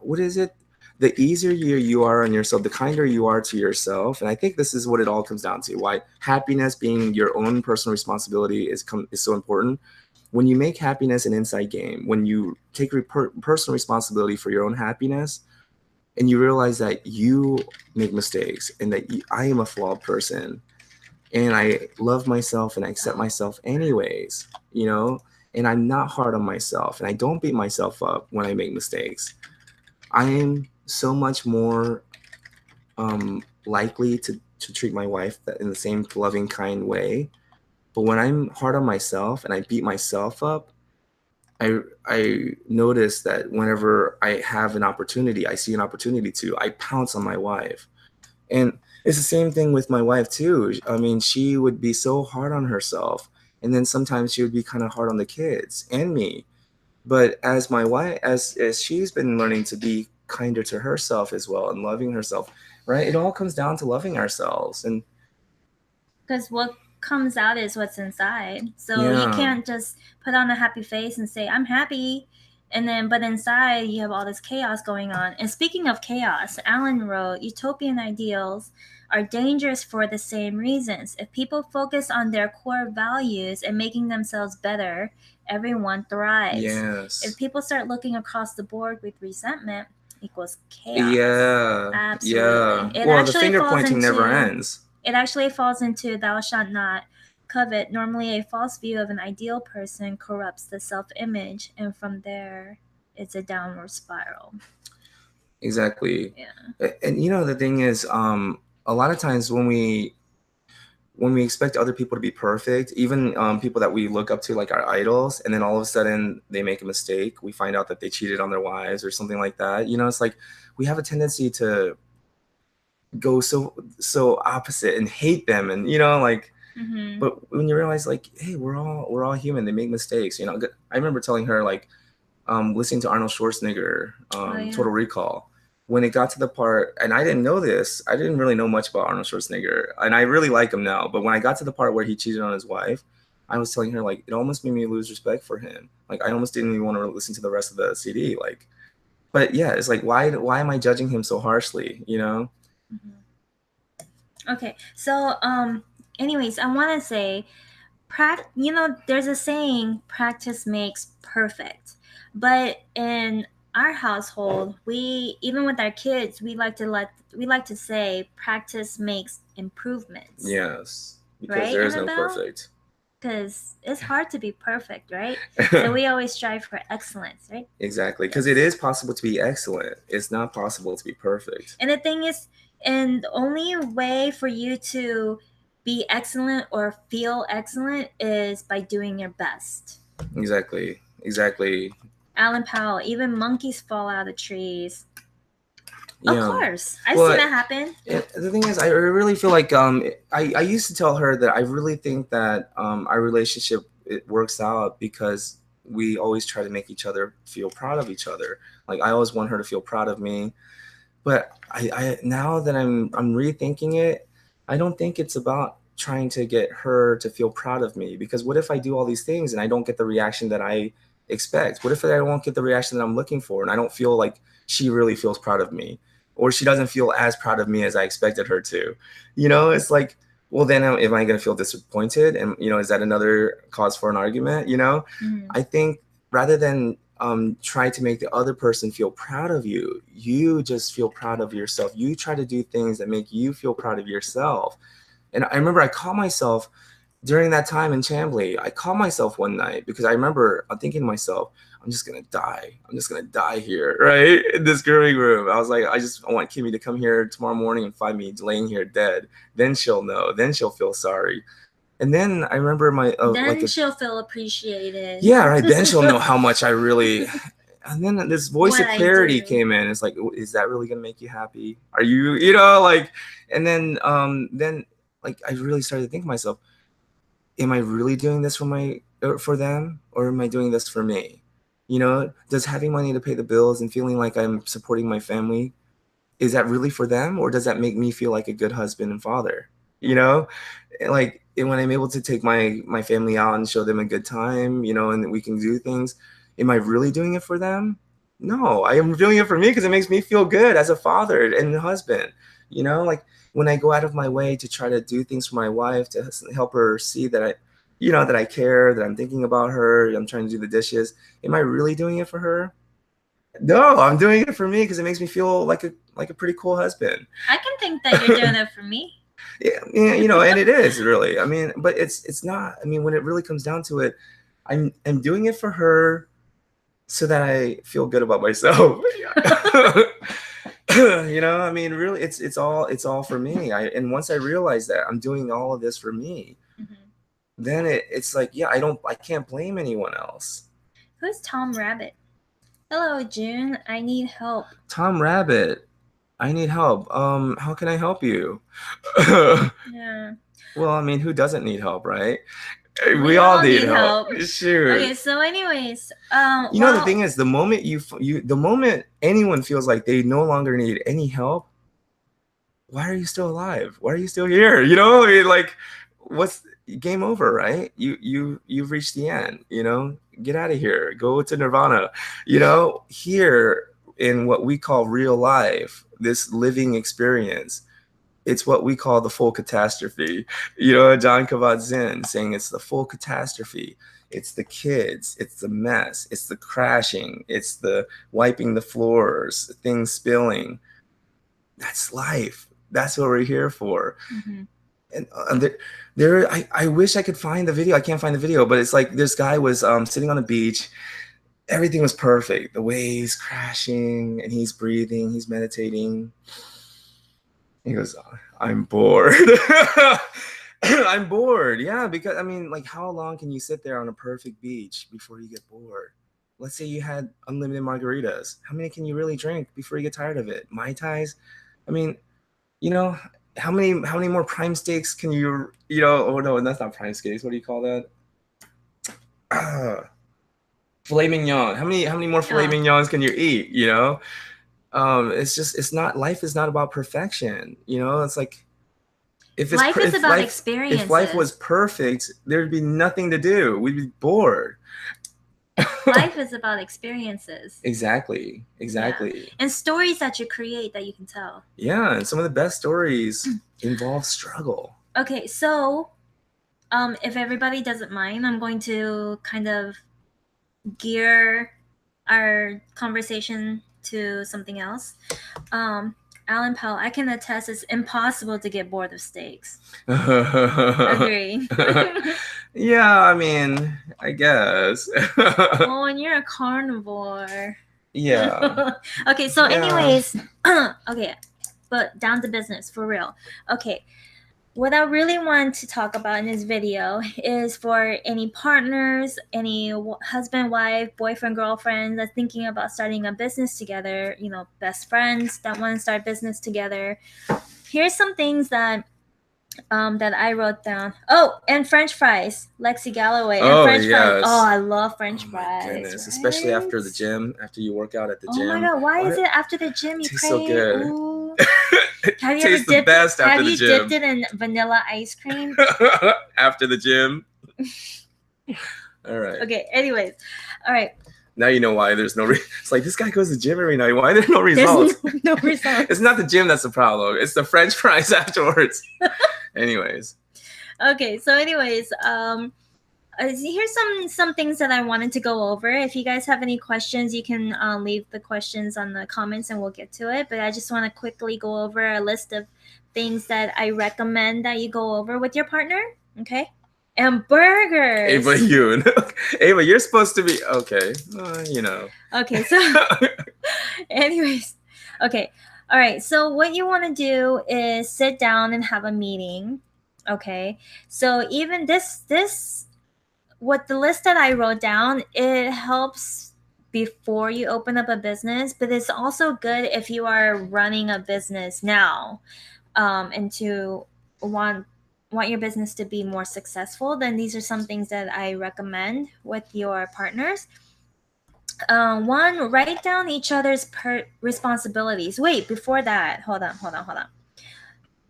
what is it? The easier you are on yourself, the kinder you are to yourself. And I think this is what it all comes down to. Why happiness being your own personal responsibility is so important. When you make happiness an inside game, when you take personal responsibility for your own happiness, and you realize that you make mistakes and that I am a flawed person, and I love myself and I accept myself anyways, and I'm not hard on myself, and I don't beat myself up when I make mistakes, I am so much more likely to treat my wife in the same loving, kind way. But when I'm hard on myself and I beat myself up, I notice that whenever I have an opportunity, I see an opportunity I pounce on my wife. And it's the same thing with my wife too. I mean, she would be so hard on herself, and then sometimes she would be kind of hard on the kids and me. But as my wife, as she's been learning to be kinder to herself as well and loving herself, right? It all comes down to loving ourselves. And because what comes out is what's inside. So you can't just put on a happy face and say, I'm happy. But inside you have all this chaos going on. And speaking of chaos, Alan wrote, utopian ideals are dangerous for the same reasons. If people focus on their core values and making themselves better, everyone thrives. Yes. If people start looking across the board with resentment, equals chaos. Yeah. Absolutely. Well, the finger pointing never ends. It actually falls into thou shalt not covet. Normally, a false view of an ideal person corrupts the self-image, and from there, it's a downward spiral. Exactly. Yeah. And the thing is, a lot of times when we expect other people to be perfect, even people that we look up to, like our idols, and then all of a sudden they make a mistake, we find out that they cheated on their wives or something like that. It's like we have a tendency to go so opposite and hate them, and like. Mm-hmm. But when you realize, like, hey, we're all human. They make mistakes. I remember telling her, like, listening to Arnold Schwarzenegger, Total Recall, when it got to the part, and I didn't know this, I didn't really know much about Arnold Schwarzenegger, and I really like him now. But when I got to the part where he cheated on his wife, I was telling her, like, it almost made me lose respect for him. Like, I almost didn't even want to listen to the rest of the CD. Like, but yeah, it's like, why am I judging him so harshly? Mm-hmm. Okay, so anyways, I want to say, there's a saying, practice makes perfect. But in our household, even with our kids, we like to say practice makes improvements. Yes, because right, there is Annabelle? no perfect. Because it's hard to be perfect, right? So we always strive for excellence, right? Exactly, because it is possible to be excellent. It's not possible to be perfect. And the thing is, and the only way for you to be excellent or feel excellent is by doing your best. Exactly. Alan Powell, even monkeys fall out of trees. Of course. I've seen that happen. The thing is, I really feel like I used to tell her that I really think that our relationship, it works out because we always try to make each other feel proud of each other. Like, I always want her to feel proud of me. But I now that I'm rethinking it, I don't think it's about trying to get her to feel proud of me, because what if I do all these things and I don't get the reaction that I expect? What if I won't get the reaction that I'm looking for, and I don't feel like she really feels proud of me, or she doesn't feel as proud of me as I expected her to? It's like, well, then am I going to feel disappointed? And is that another cause for an argument? Mm-hmm. I think rather than try to make the other person feel proud of you, you just feel proud of yourself. You try to do things that make you feel proud of yourself. And I remember I caught myself during that time in Chambly. I caught myself one night because I remember thinking to myself, I'm just gonna die. I'm just gonna die here, right, in this grooming room. I was like, I want Kimmy to come here tomorrow morning and find me laying here dead. Then she'll know. Then she'll feel sorry. And then I remember then she'll feel appreciated. Yeah, right. Then she'll know how much I really. And then this voice of clarity came in. It's like, is that really gonna make you happy? Are you, like? And then like, I really started to think to myself, am I really doing this for them, or am I doing this for me? Does having money to pay the bills and feeling like I'm supporting my family, is that really for them, or does that make me feel like a good husband and father? Like, when I'm able to take my family out and show them a good time, and we can do things, am I really doing it for them? No, I am doing it for me because it makes me feel good as a father and husband. Like, when I go out of my way to try to do things for my wife to help her see that I care, that I'm thinking about her, I'm trying to do the dishes. Am I really doing it for her? No, I'm doing it for me because it makes me feel like a pretty cool husband. I can think that you're doing it for me. Yeah, and it is really. I mean, but it's not. I mean, when it really comes down to it, I'm doing it for her so that I feel good about myself. I mean, really, it's all for me. And once I realize that I'm doing all of this for me, mm-hmm. then it's like, yeah, I can't blame anyone else. Who's Tom Rabbit? Hello, June. I need help. Tom Rabbit, I need help. How can I help you? Yeah. Well, I mean, who doesn't need help, right? We all need help. Sure. Okay, so anyways, the thing is, the moment the moment anyone feels like they no longer need any help, why are you still alive? Why are you still here? I mean, like, what's game over, right? You've reached the end. Get out of here. Go to Nirvana. Here in what we call real life, this living experience, it's what we call the full catastrophe. John Kabat-Zinn saying it's the full catastrophe. It's the kids. It's the mess. It's the crashing. It's the wiping the floors, things spilling. That's life. That's what we're here for. Mm-hmm. And I wish I could find the video. I can't find the video, but it's like this guy was sitting on a beach. Everything was perfect. The waves crashing, and he's breathing. He's meditating. He goes, I'm bored. I'm bored. Yeah, because I mean, like, how long can you sit there on a perfect beach before you get bored? Let's say you had unlimited margaritas. How many can you really drink before you get tired of it? Mai Tais? I mean, you know, how many more prime steaks can you oh no, that's not prime steaks. What do you call that? Filet mignon. How many more filet mignons can you eat? It's not, life is not about perfection. It's like, life is about experiences. If life was perfect, there'd be nothing to do. We'd be bored. Life is about experiences. Exactly. Yeah. And stories that you create that you can tell. Yeah, and some of the best stories involve struggle. Okay, so if everybody doesn't mind, I'm going to kind of gear our conversation to something else. Alan Powell, I can attest it's impossible to get bored of steaks. Agree. Yeah, I mean, I guess. Well, when you're a carnivore. Yeah. Okay, so anyways, okay, but down to business, for real. Okay, what I really want to talk about in this video is for any partners, any husband, wife, boyfriend, girlfriend that's thinking about starting a business together, best friends that want to start business together. Here's some things that I wrote down. Oh, and French fries, Lexi Galloway. And French fries. Oh, I love French fries. My goodness, right? Especially after the gym, after you work out at the gym. Oh my God, why is it after the gym you tastes so good. Ooh. Have you dipped it in vanilla ice cream? After the gym? All right. Okay, anyways. All right. Now you know why there's no it's like, this guy goes to the gym every night. Why are there no results? There's no results. It's not the gym that's the problem. It's the French fries afterwards. Anyways. Okay, so anyways, here's some things that I wanted to go over. If you guys have any questions, you can leave the questions on the comments and we'll get to it. But I just want to quickly go over a list of things that I recommend that you go over with your partner. Okay. And burgers. Ava, you're supposed to be okay. Okay, so anyways, okay. All right. So what you want to do is sit down and have a meeting. Okay. So even what the list that I wrote down, it helps before you open up a business, but it's also good if you are running a business now, and to want your business to be more successful. Then these are some things that I recommend with your partners. One, write down each other's responsibilities. Wait, before that, hold on.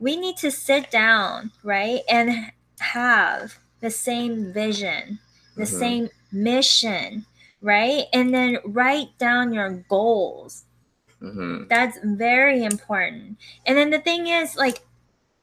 We need to sit down, right, and have the same vision, the same mission, right? And then write down your goals. That's very important. And then the thing is, like,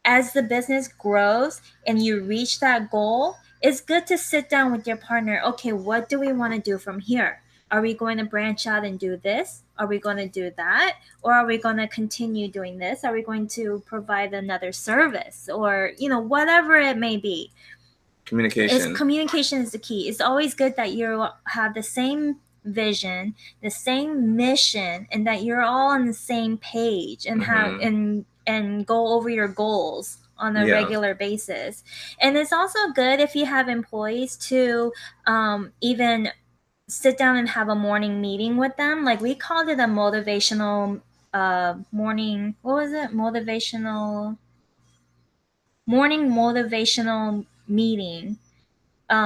as the business grows and you reach that goal, it's good to sit down with your partner. Okay, what do we want to do from here? Are we going to branch out and do this? Are we going to do that? Or are we going to continue doing this? Are we going to provide another service? Or, whatever it may be. Communication is the key. It's always good that you have the same vision, the same mission, and that you're all on the same page and and go over your goals on a regular basis. And it's also good if you have employees to even sit down and have a morning meeting with them. Like, we called it a motivational morning. What was it? Morning motivational meeting.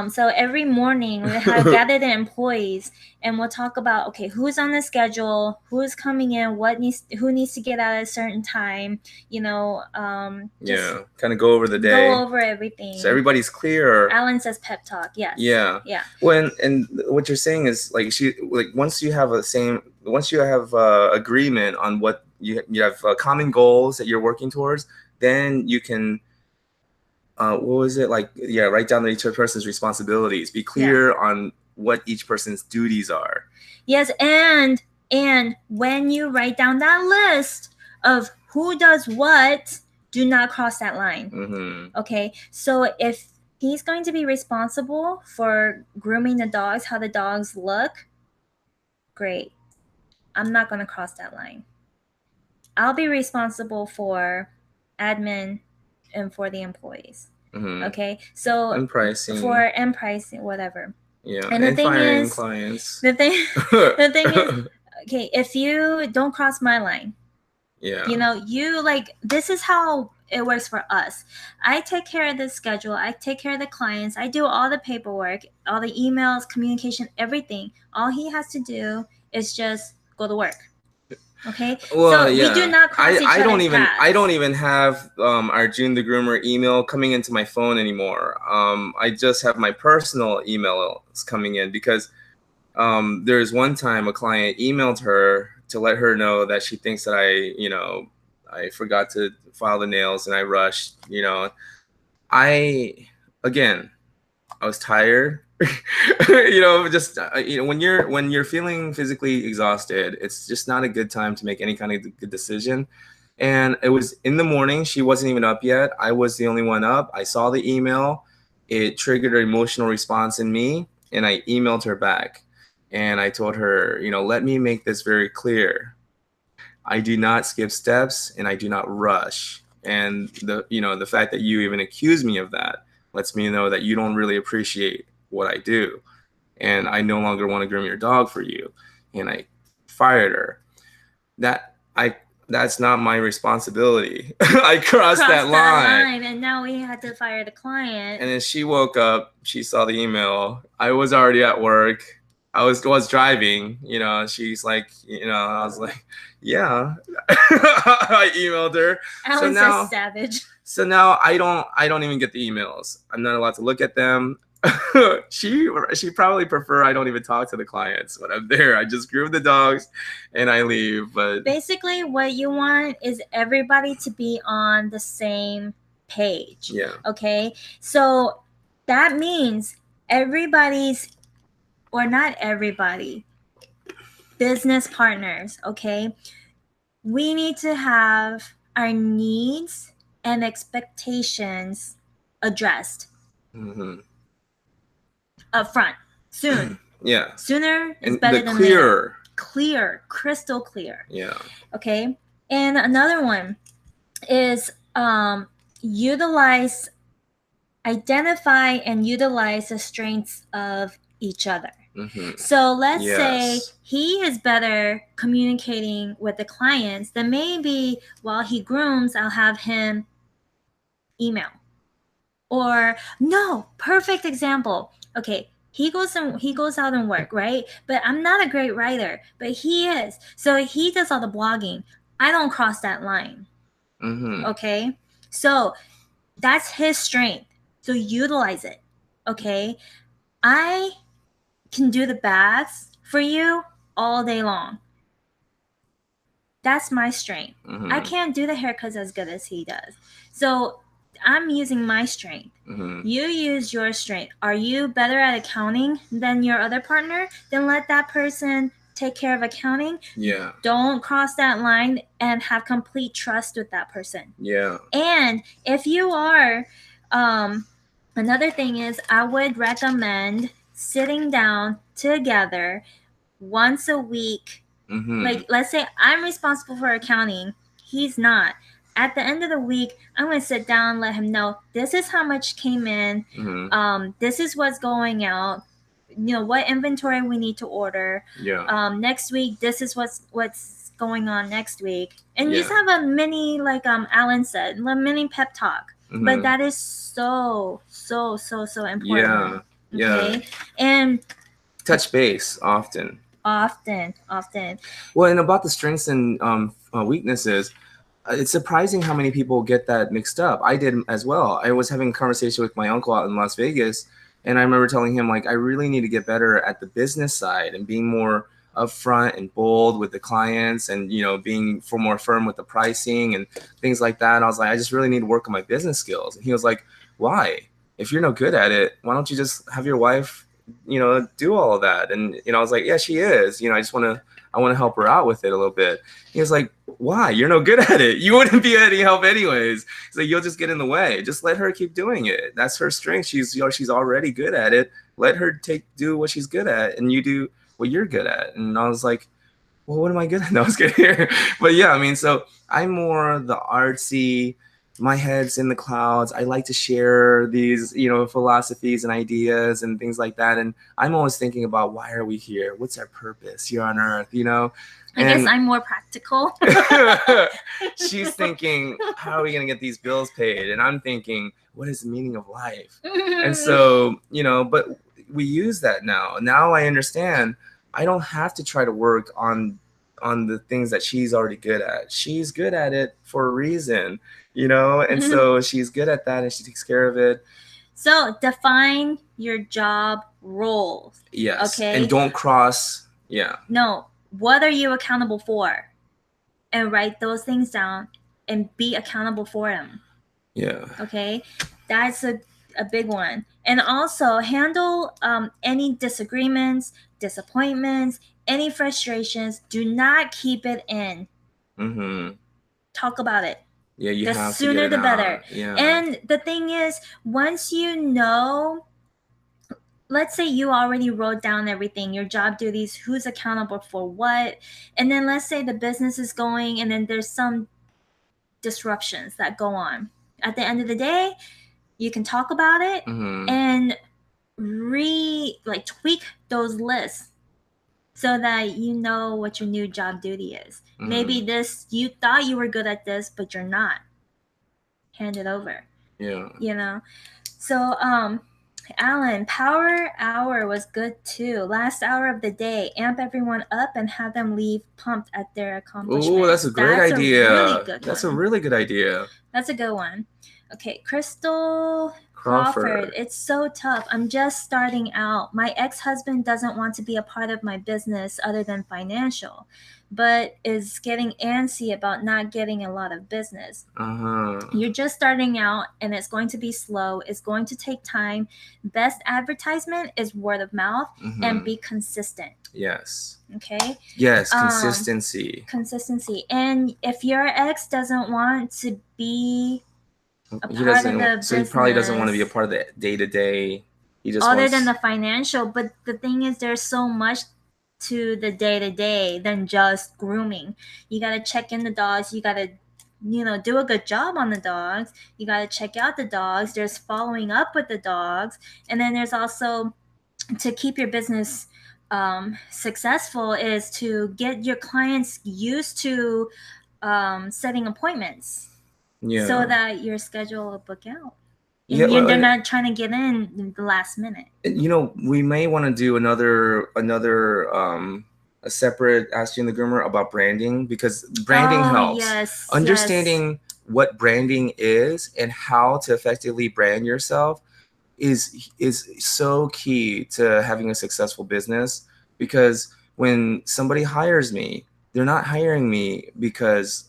So every morning we have gather the employees and we'll talk about, okay, who's on the schedule, who's coming in, who needs to get out at a certain time, kind of go over the day, go over everything, so everybody's clear. Alan says pep talk. Yes. Yeah. Well, and what you're saying is, like, once you have agreement on what you have common goals that you're working towards, then you can what was it like? Yeah, write down each person's responsibilities. Be clear on what each person's duties are. Yes, and when you write down that list of who does what, do not cross that line. Mm-hmm. Okay, so if he's going to be responsible for grooming the dogs, how the dogs look, great. I'm not going to cross that line. I'll be responsible for admin and for the employees. Mm-hmm. Okay, so and pricing, whatever. Yeah, and the thing firing is, clients. the thing is, okay, if you don't cross my line, yeah, you like, this is how it works for us. I take care of the schedule. I take care of the clients. I do all the paperwork, all the emails, communication, everything. All he has to do is just go to work. Okay. Well, so we do not cross each other's paths. I don't even have our Jun the Groomer email coming into my phone anymore. I just have my personal emails coming in because there's one time a client emailed her to let her know that she thinks that I forgot to file the nails and I rushed. I was tired. Just when you're feeling physically exhausted, it's just not a good time to make any kind of good decision. And it was in the morning. She wasn't even up yet. I was the only one up. I saw the email. It triggered an emotional response in me, and I emailed her back. And I told her, let me make this very clear. I do not skip steps, and I do not rush. And the fact that you even accuse me of that lets me know that you don't really appreciate what I do. And I no longer want to groom your dog for you. And I fired her. That's not my responsibility. I crossed that line. And now we had to fire the client. And then she woke up, she saw the email. I was already at work. I was driving, she's like, I was like, yeah. I emailed her. Alan's a savage. So now I don't even get the emails. I'm not allowed to look at them. She probably prefer I don't even talk to the clients when I'm there. I just groom the dogs and I leave. But basically what you want is everybody to be on the same page. Yeah. Okay. So that means everybody's, or not everybody, business partners, okay? We need to have our needs and expectations addressed. Mm-hmm. Up front, soon. Yeah. Sooner is better than later. Clear, crystal clear. Yeah. Okay. And another one is identify and utilize the strengths of each other. Mm-hmm. So let's say he is better communicating with the clients, then maybe while he grooms, I'll have him email. Or no, perfect example. Okay, he goes out and work, right? But I'm not a great writer, but he is. So he does all the blogging. I don't cross that line. Mm-hmm. Okay, so that's his strength. So utilize it. Okay, I can do the baths for you all day long. That's my strength. Mm-hmm. I can't do the haircuts as good as he does. So I'm using my strength. Mm-hmm. You use your strength. Are you better at accounting than your other partner? Then let that person take care of accounting. Yeah. Don't cross that line and have complete trust with that person. Yeah. And if you are, another thing is I would recommend sitting down together once a week. Mm-hmm. Like, let's say I'm responsible for accounting. He's not. At the end of the week, I'm going to sit down, let him know this is how much came in. Mm-hmm. This is what's going out. What inventory we need to order. Yeah. Next week, this is what's going on next week. And just have a mini, like Alan said, a mini pep talk. Mm-hmm. But that is so important. Yeah. Okay? And touch base often. Well, and about the strengths and weaknesses, it's surprising how many people get that mixed up. I did as well. I was having a conversation with my uncle out in Las Vegas, and I remember telling him, like, I really need to get better at the business side and being more upfront and bold with the clients and, being more firm with the pricing and things like that. And I was like, I just really need to work on my business skills. And he was like, why? If you're no good at it, why don't you just have your wife, do all of that? And, I was like, yeah, she is. I want to help her out with it a little bit. He was like, why? You're no good at it. You wouldn't be any help anyways. He's like, you'll just get in the way. Just let her keep doing it. That's her strength. She's already good at it. Let her do what she's good at, and you do what you're good at. And I was like, well, what am I good at? No, I was kidding here. But yeah, I mean, so I'm more the artsy, my head's in the clouds. I like to share these, philosophies and ideas and things like that. And I'm always thinking about, why are we here? What's our purpose here on earth? I guess I'm more practical. She's thinking, how are we going to get these bills paid? And I'm thinking, what is the meaning of life? And so, but we use that now. Now I understand I don't have to try to work on the things that she's already good at. She's good at it for a reason, and so she's good at that and she takes care of it. So define your job roles. Yes. Okay. And don't cross. Yeah. No. What are you accountable for? And write those things down and be accountable for them. Yeah. Okay. That's a big one. And also handle any disagreements, disappointments, any frustrations. Do not keep it in. Mm-hmm. Talk about it. Yeah, you the have sooner to get it the better. Out. Yeah. And the thing is, once let's say you already wrote down everything, your job duties, who's accountable for what, and then let's say the business is going and then there's some disruptions that go on. At the end of the day, you can talk about it and tweak those lists so that you know what your new job duty is. Maybe you thought you were good at this, but you're not. Hand it over. Yeah. So Alan, power hour was good too. Last hour of the day, amp everyone up and have them leave pumped at their accomplishments. Oh, that's a great idea. That's a really good idea. That's a good one. Okay, Crystal Crawford. It's so tough. I'm just starting out. My ex-husband doesn't want to be a part of my business other than financial, but is getting antsy about not getting a lot of business. You're just starting out and it's going to be slow. It's going to take time. Best advertisement is word of mouth and be consistent. Yes. Okay? Yes, consistency. Consistency. And if your ex doesn't want to be he probably doesn't want to be a part of the day-to-day. He just other than the financial, but the thing is there's so much to the day-to-day than just grooming. You got to check in the dogs, you got to do a good job on the dogs, you got to check out the dogs, there's following up with the dogs, and then there's also to keep your business successful is to get your clients used to setting appointments. Yeah. So that your schedule will book out. And they're not trying to get in the last minute. We may want to do another a separate Ask Jun the Groomer about branding, because branding helps. Yes. Understanding what branding is and how to effectively brand yourself is so key to having a successful business, because when somebody hires me, they're not hiring me because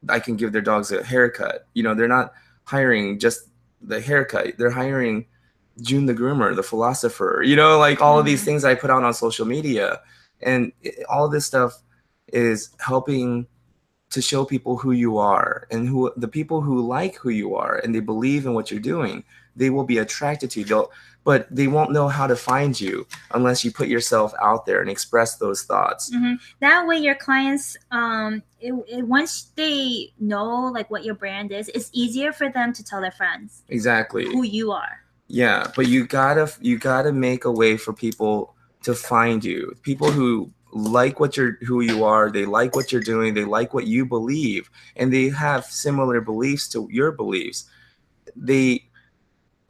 I can give their dogs a haircut. They're not hiring just the haircut. They're hiring Jun the Groomer, the philosopher, all of these things I put out on social media. And all this stuff is helping to show people who you are, and who the people who like who you are and they believe in what you're doing, they will be attracted to you. But they won't know how to find you unless you put yourself out there and express those thoughts. That way your clients, once they know what your brand is, it's easier for them to tell their friends exactly who you are. Yeah, but you gotta make a way for people to find you. People who like who you are, they like what you're doing, they like what you believe, and they have similar beliefs to your beliefs.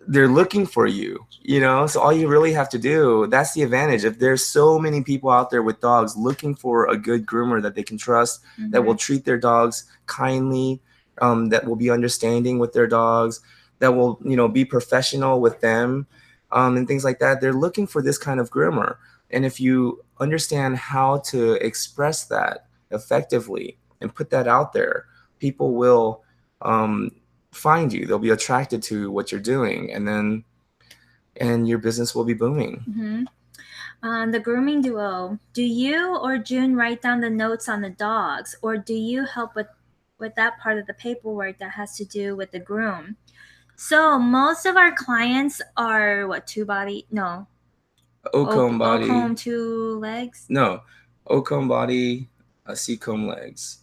They're looking for you, so all you really have to do, that's the advantage. If there's so many people out there with dogs looking for a good groomer that they can trust, that will treat their dogs kindly, that will be understanding with their dogs, that will be professional with them, and things like that, they're looking for this kind of groomer. And if you understand how to express that effectively and put that out there, people will find you. They'll be attracted to what you're doing, and your business will be booming. The grooming duo. Do you or Jun write down the notes on the dogs, or do you help with that part of the paperwork that has to do with the groom? So most of our clients are what, two body? No. O-comb body. O-comb, two legs? No. O-comb body, C-comb legs.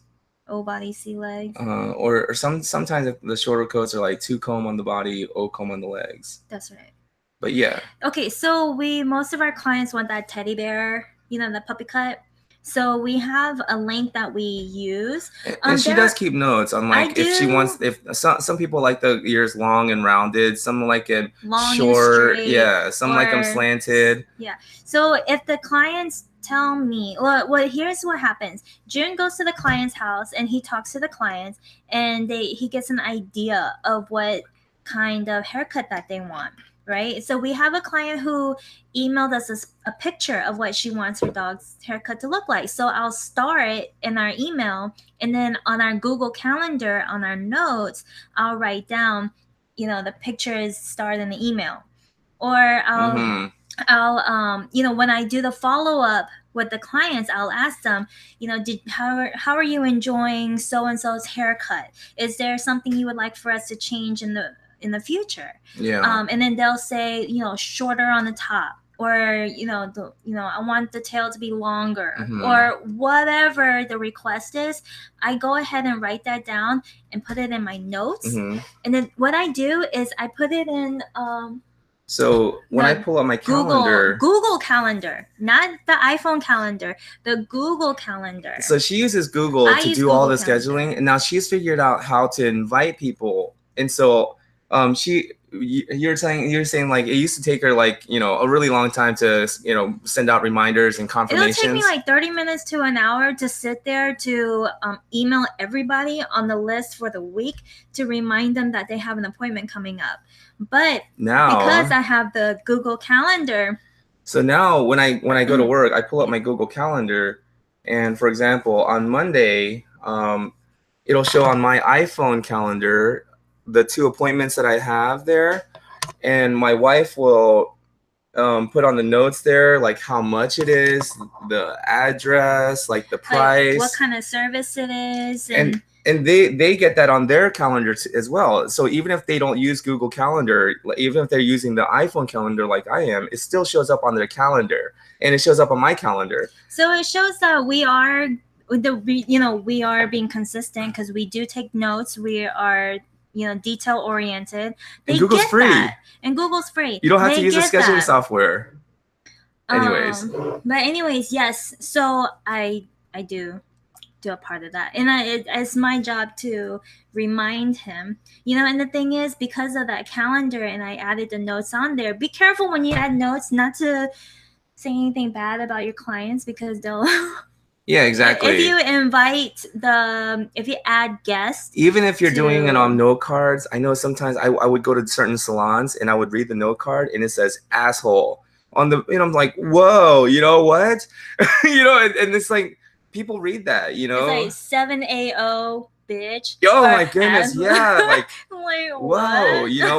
O-body, C-legs. Or sometimes the shorter coats are like 2-comb on the body, O-comb on the legs. That's right. But yeah. Okay, so most of our clients want that teddy bear, the puppy cut. So we have a link that we use. And she does keep notes on like if she wants, if some people like the ears long and rounded, some like it long short, and yeah, some like them slanted. Yeah. So if the clients tell me, well, here's what happens. Jun goes to the client's house and he talks to the clients, and he gets an idea of what kind of haircut that they want. Right. So we have a client who emailed us a picture of what she wants her dog's haircut to look like. So I'll star it in our email, and then on our Google Calendar, on our notes, I'll write down, the picture is starred in the email. Or I'll when I do the follow-up with the clients, I'll ask them, how are you enjoying so-and-so's haircut? Is there something you would like for us to change in the future? Yeah. And then they'll say, shorter on the top, or I want the tail to be longer, or whatever the request is. I go ahead and write that down and put it in my notes. And then what I do is I put it in so when I pull up my calendar, Google Calendar, not the iPhone calendar, the Google Calendar. So she uses Google to do all the scheduling, and now she's figured out how to invite people. And so you're saying like it used to take her like a really long time to send out reminders and confirmations. It'll take me like 30 minutes to an hour to sit there to email everybody on the list for the week to remind them that they have an appointment coming up. But now, because I have the Google Calendar, so now when I go to work, I pull up my Google Calendar, and for example, on Monday, it'll show on my iPhone calendar the 2 appointments that I have there, and my wife will put on the notes there like how much it is, the address, like the price, like what kind of service it is, and they get that on their calendar as well. So even if they don't use Google Calendar, even if they're using the iPhone calendar like I am, it still shows up on their calendar, and it shows up on my calendar. So it shows that we are being consistent, because we do take notes. We are detail oriented. And Google's free. And Google's free. You don't have to use the scheduling software. Anyways, yes. So I do a part of that, and it's my job to remind him. And the thing is, because of that calendar, and I added the notes on there. Be careful when you add notes, not to say anything bad about your clients, because they'll. Yeah, exactly. If you add guests, even if you're doing it on note cards, I know sometimes I would go to certain salons and I would read the note card and it says asshole on the, I'm like, whoa, what? And it's like people read that, It's like 7AO bitch. Oh my goodness, yeah, like whoa,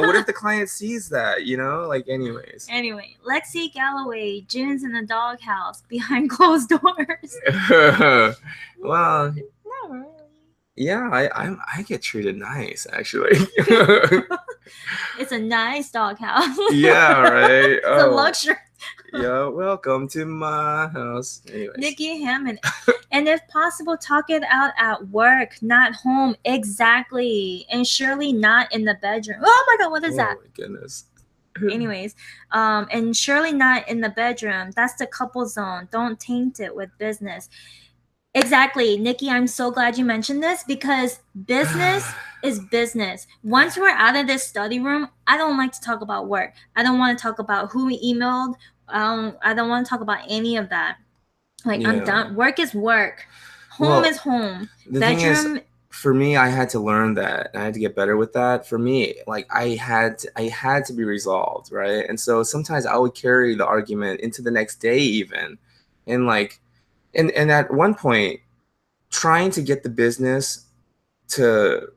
what if the client sees that, anyways. Anyway, Lexi Galloway, Jun's in the doghouse behind closed doors. Well, not really. Yeah, I get treated nice, actually. It's a nice doghouse. Yeah, right. It's a luxury. Yeah, welcome to my house. Anyways. Nikki Hammond. And if possible, talk it out at work, not home. Exactly. And surely not in the bedroom. Oh my God, what is that? Oh my goodness. Anyways, and surely not in the bedroom. That's the couple zone. Don't taint it with business. Exactly. Nikki, I'm so glad you mentioned this, because business is business. Once we're out of this study room, I don't like to talk about work. I don't want to talk about who we emailed. I don't want to talk about any of that. I'm done. Work is work. Home is home. The thing is, for me, I had to learn that. I had to get better with that. For me, I had to be resolved, right? And so sometimes I would carry the argument into the next day even. And at one point, trying to get the business to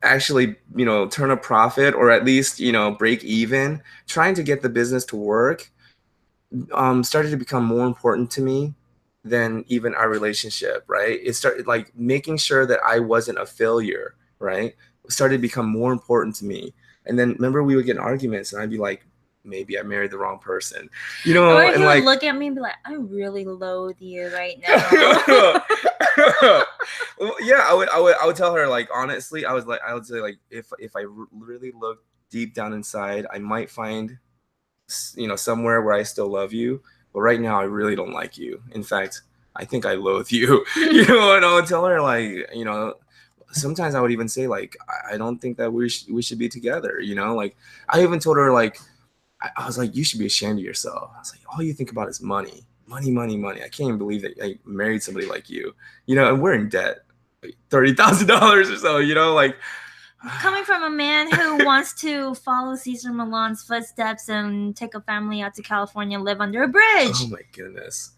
actually, turn a profit, or at least, break even, trying to get the business to work, started to become more important to me than even our relationship, right? It started, like, making sure that I wasn't a failure, right? Started to become more important to me. And then remember, we would get in arguments and I'd be like, maybe I married the wrong person, Or and he like, would look at me and be like, I really loathe you right now. well, yeah, I would tell her, like, honestly, I would say, like, if I really look deep down inside, I might find, somewhere where I still love you, but right now I really don't like you. In fact, I think I loathe you. And I would tell her, like, sometimes I would even say, like, I don't think that we should be together. Like, I even told her, like, I was like, you should be ashamed of yourself. I was like, all you think about is money, money, money, money. I can't even believe that I married somebody like you. And we're in debt, like $30,000 or so. Like, coming from a man who wants to follow Cesar Millan's footsteps and take a family out to California, live under a bridge. Oh my goodness.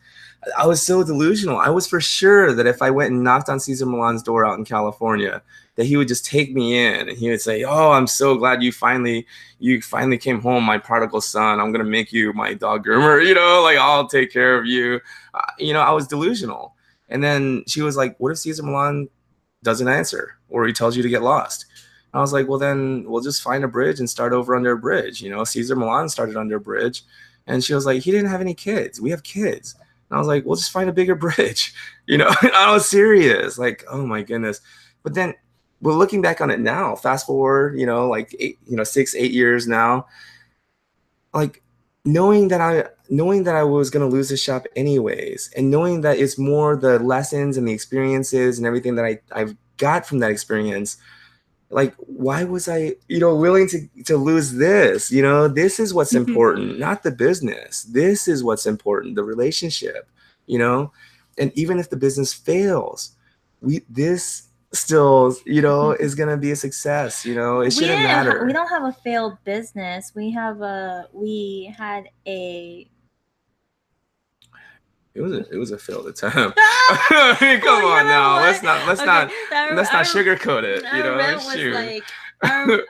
I was so delusional. I was for sure that if I went and knocked on Cesar Millan's door out in California, that he would just take me in and he would say, oh, I'm so glad you finally came home, my prodigal son. I'm going to make you my dog groomer, like, I'll take care of you. I was delusional. And then she was like, what if Cesar Millan doesn't answer, or he tells you to get lost? I was like, well, then we'll just find a bridge and start over under a bridge. Cesar Millan started under a bridge. And she was like, he didn't have any kids. We have kids. And I was like, we'll just find a bigger bridge. I was serious. Like, oh my goodness. But then, well, looking back on it now, fast forward, like 6-8 years now, like, knowing that I was going to lose the shop anyways, and knowing that it's more the lessons and the experiences and everything that I've got from that experience, like, why was I, willing to lose this? This is what's important, not the business. This is what's important, the relationship, and even if the business fails, this still, is going to be a success. It shouldn't matter. We don't have a failed business. We had a It was a failed attempt. I mean, come on now. Let's not sugarcoat it.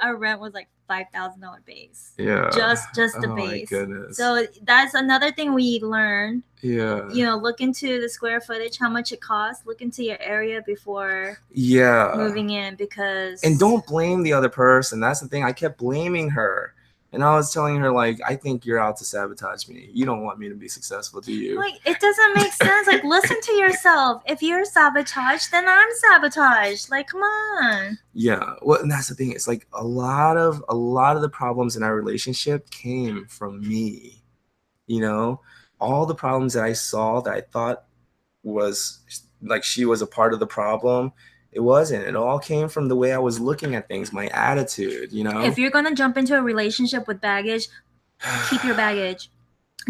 Our rent was like $5,000 base. Yeah. Just the base. My goodness. So that's another thing we learned. Yeah. Look into the square footage, how much it costs. Look into your area before moving in, because. And don't blame the other person. That's the thing. I kept blaming her. And I was telling her, like, I think you're out to sabotage me. You don't want me to be successful, do you? Like, it doesn't make sense. Like, listen to yourself. If you're sabotaged, then I'm sabotaged. Like, come on. Yeah. Well, and that's the thing. It's like a lot of the problems in our relationship came from me. All the problems that I saw that I thought was like she was a part of the problem. It wasn't. It all came from the way I was looking at things, my attitude, If you're going to jump into a relationship with baggage, keep your baggage.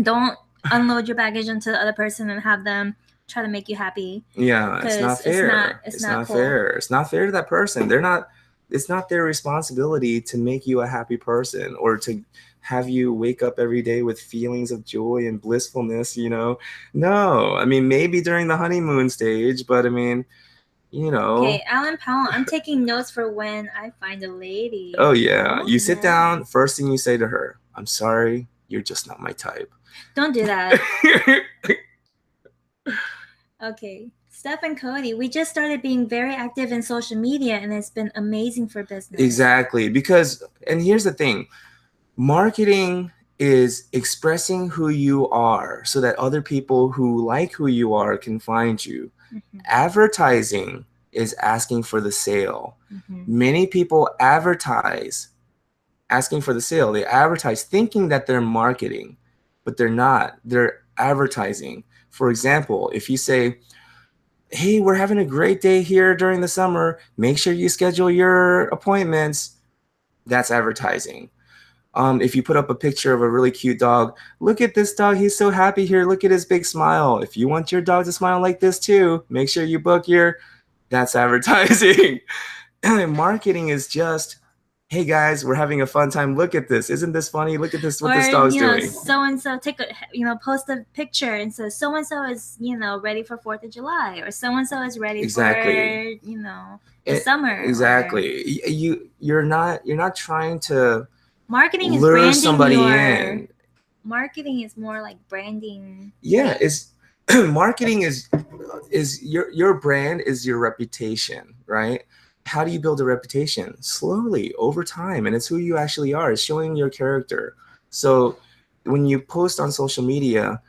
Don't unload your baggage onto the other person and have them try to make you happy. Yeah, it's not fair. It's not cool. Fair. It's not fair to that person. It's not their responsibility to make you a happy person or to have you wake up every day with feelings of joy and blissfulness, No, I mean, maybe during the honeymoon stage, but I mean, Okay, Alan Powell, I'm taking notes for when I find a lady. Oh, yeah. You sit down. First thing you say to her, I'm sorry, you're just not my type. Don't do that. Okay. Steph and Cody, we just started being very active in social media, and it's been amazing for business. Exactly. Because, and here's the thing, marketing is expressing who you are so that other people who like who you are can find you. Mm-hmm. Advertising is asking for the sale. Mm-hmm. Many people advertise asking for the sale. They advertise thinking that they're marketing, but they're not. They're advertising. For example, if you say, hey, we're having a great day here during the summer, make sure you schedule your appointments, that's advertising. If you put up a picture of a really cute dog, look at this dog, he's so happy here, look at his big smile. If you want your dog to smile like this too, make sure you book that's advertising. Marketing is just hey guys, we're having a fun time. Look at this. Isn't this funny? Look at this, what Or this dog's doing. so and so post a picture and so and so is ready for 4th of July, or so and so is ready Exactly. for the summer. Exactly. You're not trying to Marketing is lure branding somebody in. Marketing is more like branding. Yeah, right? it's marketing is your brand is your reputation, right? How do you build a reputation? Slowly over time, and it's who you actually are. It's showing your character. So when you post on social media,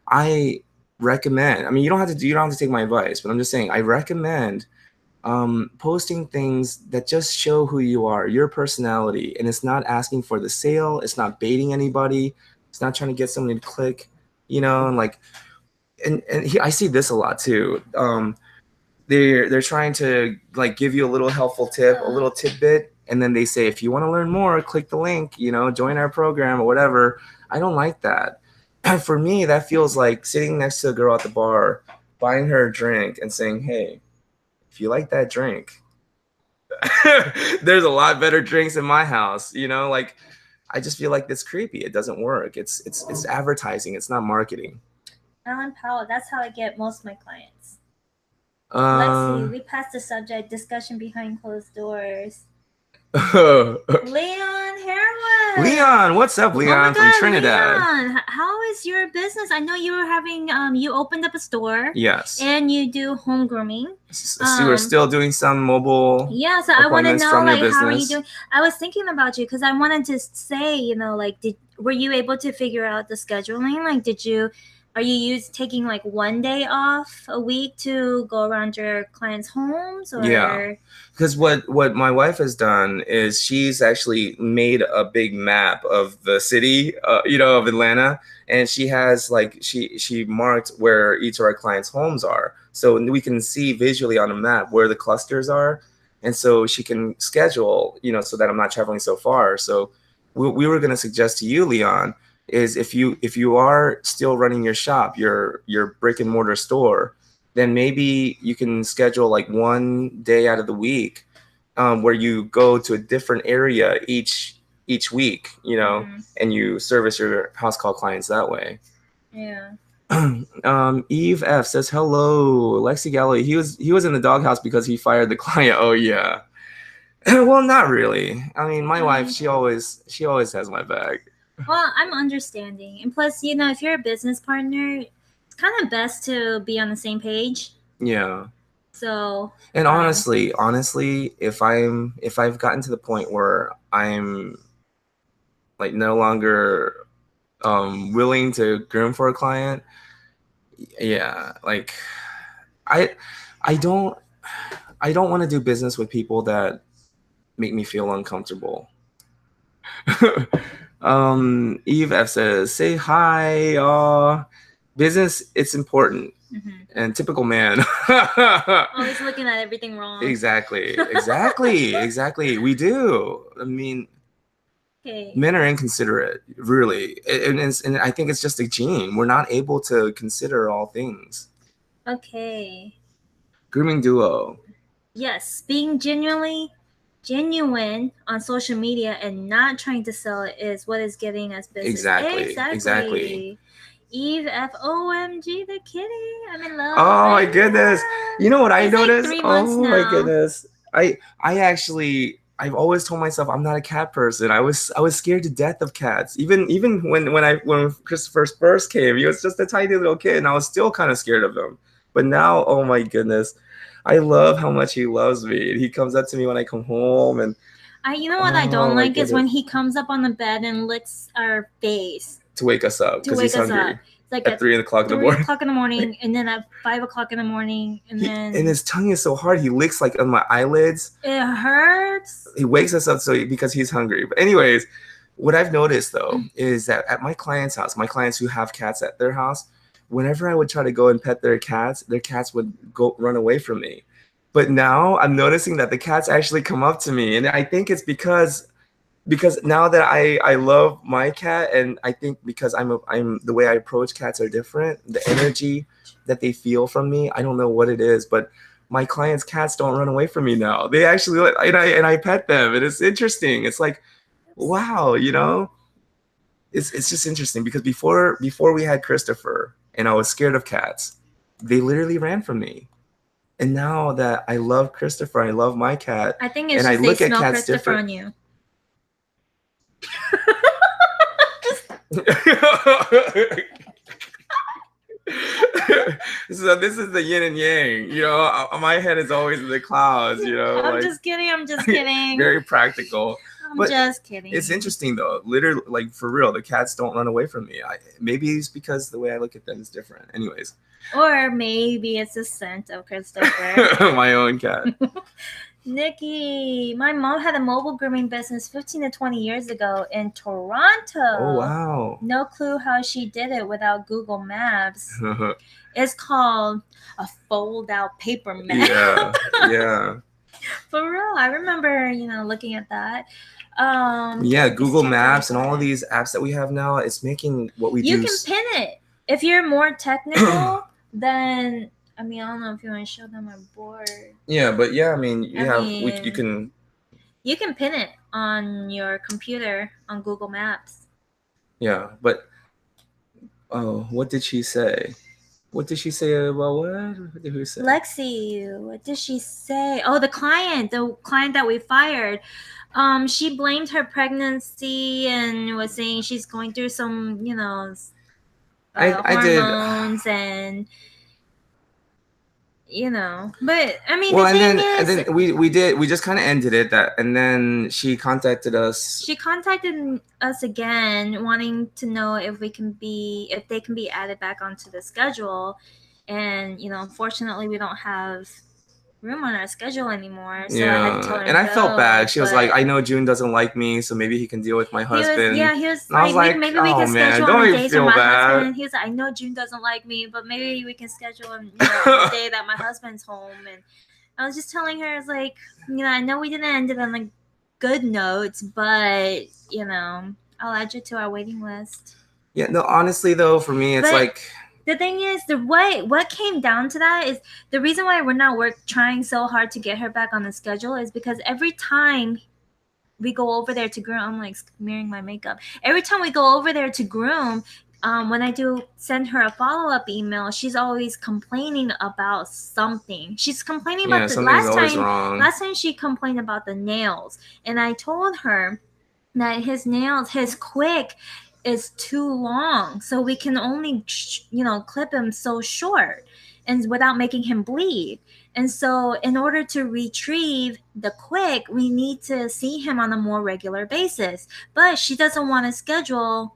I recommend, I mean, you don't have to take my advice, but I'm just saying I recommend posting things that just show who you are, your personality, and it's not asking for the sale, it's not baiting anybody, it's not trying to get someone to click, and like, I see this a lot too. They're trying to like give you a little helpful tip, a little tidbit, and then they say, if you want to learn more, click the link, join our program or whatever. I don't like that. For me, that feels like sitting next to a girl at the bar, buying her a drink and saying, hey, if you like that drink, there's a lot better drinks in my house. Like, I just feel like that's creepy. It doesn't work. It's advertising. It's not marketing. Alan Powell, that's how I get most of my clients. Let's see. We passed the subject discussion behind closed doors. Leon Harwood. Leon, what's up, Leon, from Trinidad? Leon, how is your business? I know you were having you opened up a store. Yes. And you do home grooming. So we're still doing some mobile. Yeah, so I want to know, like, how are you doing? I was thinking about you because I wanted to say, like, were you able to figure out the scheduling? Like, are you taking like one day off a week to go around your clients' homes? Or? Yeah, because what my wife has done is she's actually made a big map of the city, of Atlanta, and she has like she marked where each of our clients' homes are, so we can see visually on a map where the clusters are, and so she can schedule, so that I'm not traveling so far. So we were going to suggest to you, Leon, is if you are still running your shop, your brick and mortar store, then maybe you can schedule like one day out of the week where you go to a different area each week, and you service your house call clients that way. Yeah. Eve F says hello. Lexi Galloway, he was in the doghouse because he fired the client. Oh yeah. Well, not really. I mean, my wife, she always has my back. Well, I'm understanding. And plus, if you're a business partner, it's kind of best to be on the same page. Yeah. So. And honestly, if I've gotten to the point where I'm like no longer willing to groom for a client, yeah, like I don't want to do business with people that make me feel uncomfortable. Eve F says, say hi. Business, it's important. Mm-hmm. And typical man. Always looking at everything wrong. Exactly. We do. I mean, okay. Men are inconsiderate, really. And I think it's just a gene. We're not able to consider all things. Okay. Grooming duo. Yes, being genuine on social media and not trying to sell it is what is getting us business. Exactly. Eve FOMG the kitty. I'm in love. Oh my goodness. You know what I noticed? Like 3 months now. My goodness. I've always told myself I'm not a cat person. I was scared to death of cats. Even when Christopher first came, he was just a tiny little kid and I was still kind of scared of him. But now, oh my goodness. I love how much he loves me. He comes up to me when I come home, and I don't like is when he comes up on the bed and licks our face to wake us up because he's hungry. It's like at 3 o'clock in the morning. 3 o'clock in the morning, and then at 5 o'clock in the morning, and his tongue is so hard. He licks like on my eyelids. It hurts. He wakes us up because he's hungry. But anyways, what I've noticed though is that at my client's house, my clients who have cats at their house, whenever I would try to go and pet their cats would go run away from me. But now I'm noticing that the cats actually come up to me. And I think it's because now that I love my cat, and I think because I'm the way I approach cats are different, the energy that they feel from me, I don't know what it is, but my clients' cats don't run away from me now. They actually, and I pet them, and it's interesting. It's like, wow, you know, it's just interesting because before we had Christopher and I was scared of cats, they literally ran from me. And now that I love Christopher, I love my cat. I think it's and just I look they at smell cats Christopher different. on you. So this is the yin and yang, you know. My head is always in the clouds, you know. I'm just kidding. Very practical. I'm just kidding. It's interesting though. Literally, like for real, the cats don't run away from me. Maybe it's because the way I look at them is different. Anyways. Or maybe it's the scent of Christopher. My own cat. Nikki, my mom had a mobile grooming business 15 to 20 years ago in Toronto. Oh, wow. No clue how she did it without Google Maps. It's called a fold-out paper map. Yeah. For real, I remember, looking at that. Google Maps and all of these apps that we have now, it's making what we do. You can pin it. If you're more technical, then... I don't know if you want to show them our board. Yeah, but yeah, you can... You can pin it on your computer on Google Maps. Yeah, but... Oh, what did she say? What did she say about what? What did she say? Lexi, what did she say? Oh, the client that we fired. She blamed her pregnancy and was saying she's going through some, hormones and... but and then we just kind of ended it and then she contacted us again wanting to know if they can be added back onto the schedule, and unfortunately we don't have room on our schedule anymore, so I had to tell her I felt bad. She was like, I know Jun doesn't like me, so maybe he can deal with my husband. He was like, maybe we can schedule on days with my husband. He was like, I know Jun doesn't like me, but maybe we can schedule him the day that my husband's home. And I was just telling her, it's like, I know we didn't end it on like good notes, but I'll add you to our waiting list. Yeah, no, honestly though, for me it's like, the thing is, what came down to that is the reason why we're not trying so hard to get her back on the schedule is because every time we go over there to groom, I'm like smearing my makeup. Every time we go over there to groom, when I do send her a follow-up email, she's always complaining about something. She's complaining about the last time she complained about the nails, and I told her that his quick is too long, so we can only clip him so short and without making him bleed. And so in order to retrieve the quick, we need to see him on a more regular basis, but she doesn't want to schedule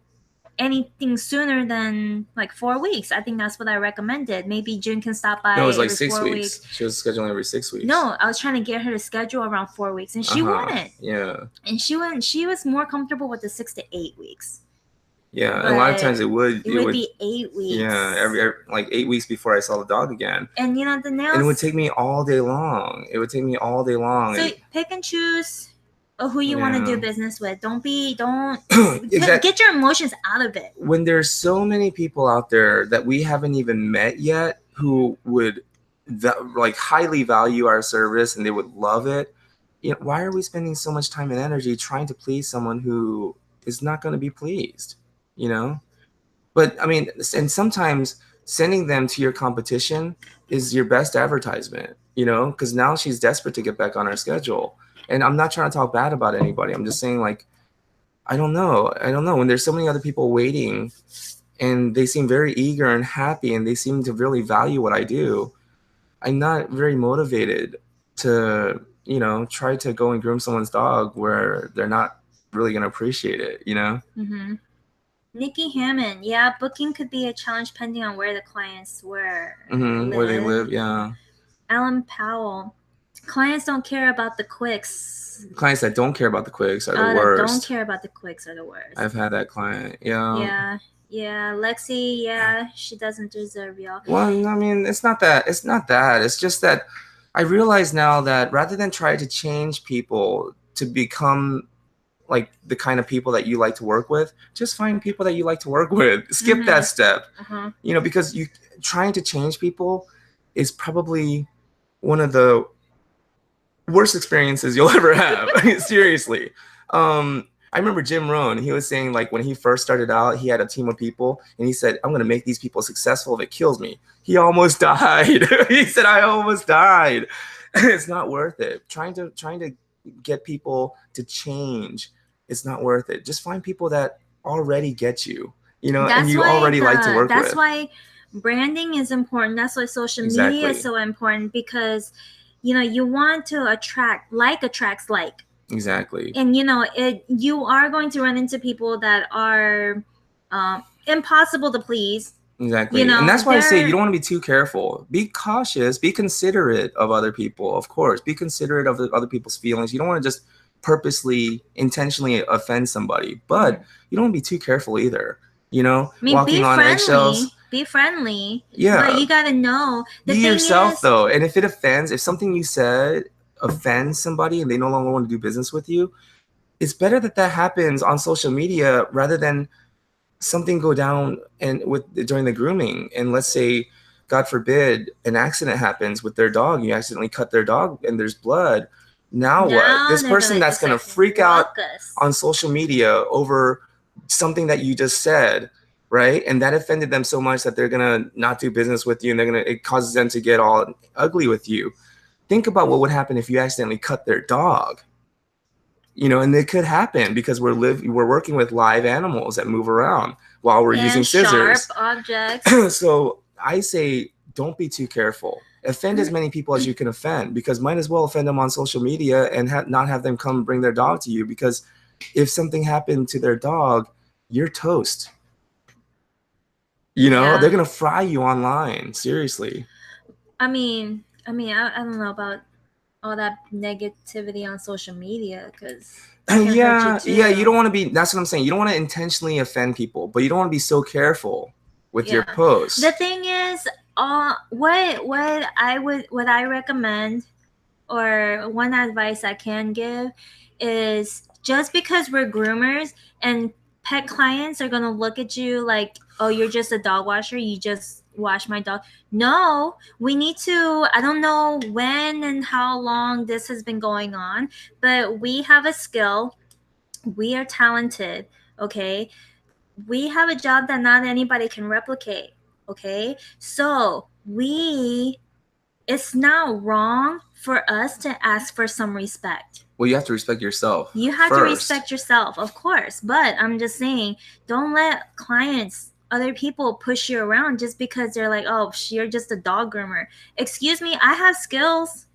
anything sooner than like 4 weeks. I think that's what I recommended. Maybe Jun can stop by. No, it was like 6 weeks. She was scheduling every 6 weeks. No, I was trying to get her to schedule around 4 weeks, and she wouldn't. Yeah. And she was more comfortable with the 6 to 8 weeks. Yeah, but a lot of times it would be 8 weeks. Yeah, every like 8 weeks before I saw the dog again. And the nails. And it would take me all day long. So pick and choose who you want to do business with. Don't get your emotions out of it. When there's so many people out there that we haven't even met yet who would highly value our service and they would love it, why are we spending so much time and energy trying to please someone who is not going to be pleased? But and sometimes sending them to your competition is your best advertisement, because now she's desperate to get back on our schedule. And I'm not trying to talk bad about anybody. I'm just saying, like, I don't know when there's so many other people waiting and they seem very eager and happy and they seem to really value what I do. I'm not very motivated to, try to go and groom someone's dog where they're not really going to appreciate it, Mm-hmm. Nikki Hammond, yeah, booking could be a challenge depending on where the clients where they live, yeah. Alan Powell, clients don't care about the quicks. Clients that don't care about the quicks are the worst. Don't care about the quicks are the worst. I've had that client, yeah. Yeah, Lexi, yeah, she doesn't deserve y'all. Well, it's not that. It's just that I realize now that rather than try to change people to become like the kind of people that you like to work with, just find people that you like to work with. Skip that step, because you trying to change people is probably one of the worst experiences you'll ever have. Seriously. I remember Jim Rohn, he was saying like when he first started out, he had a team of people and he said, I'm going to make these people successful if it kills me. He almost died. He said, I almost died. It's not worth it. Trying to get people to change, it's not worth it. Just find people that already get you, and you already like to work with. That's why branding is important. That's why social media is so important, because you want to attract, like attracts like. Exactly. And you are going to run into people that are impossible to please. Exactly. And that's why I say you don't want to be too careful. Be cautious, be considerate of other people, of course. Be considerate of other people's feelings. You don't want to just purposely, intentionally offend somebody, but you don't want to be too careful either. Walking on eggshells. Be friendly. Yeah. But you got to know. Be yourself, though. And if it offends, if something you said offends somebody and they no longer want to do business with you, it's better that happens on social media rather than something go down during the grooming. And let's say, God forbid, an accident happens with their dog. You accidentally cut their dog and there's blood. Now what? This person that's going to freak out on social media over something that you just said, right? And that offended them so much that they're going to not do business with you, and it causes them to get all ugly with you. Think about what would happen if you accidentally cut their dog. And it could happen because we're working with live animals that move around while we're using scissors. Sharp objects. So I say, don't be too careful. Offend as many people as you can offend, because might as well offend them on social media and not have them come bring their dog to you, because if something happened to their dog, you're toast. They're going to fry you online. Seriously. I mean, I don't know about all that negativity on social media, because you don't want to be, that's what I'm saying, you don't want to intentionally offend people, but you don't want to be so careful with your posts. The thing is, what I recommend, or one advice I can give, is just because we're groomers and pet clients are going to look at you like, oh, you're just a dog washer, you just wash my dog. No, we need to, I don't know when and how long this has been going on, but we have a skill. We are talented, okay? We have a job that not anybody can replicate, okay? So it's not wrong for us to ask for some respect. Well, you have to respect yourself. You have to respect yourself, of course. But I'm just saying, don't let clients, other people push you around just because they're like, oh, you're just a dog groomer. Excuse me, I have skills.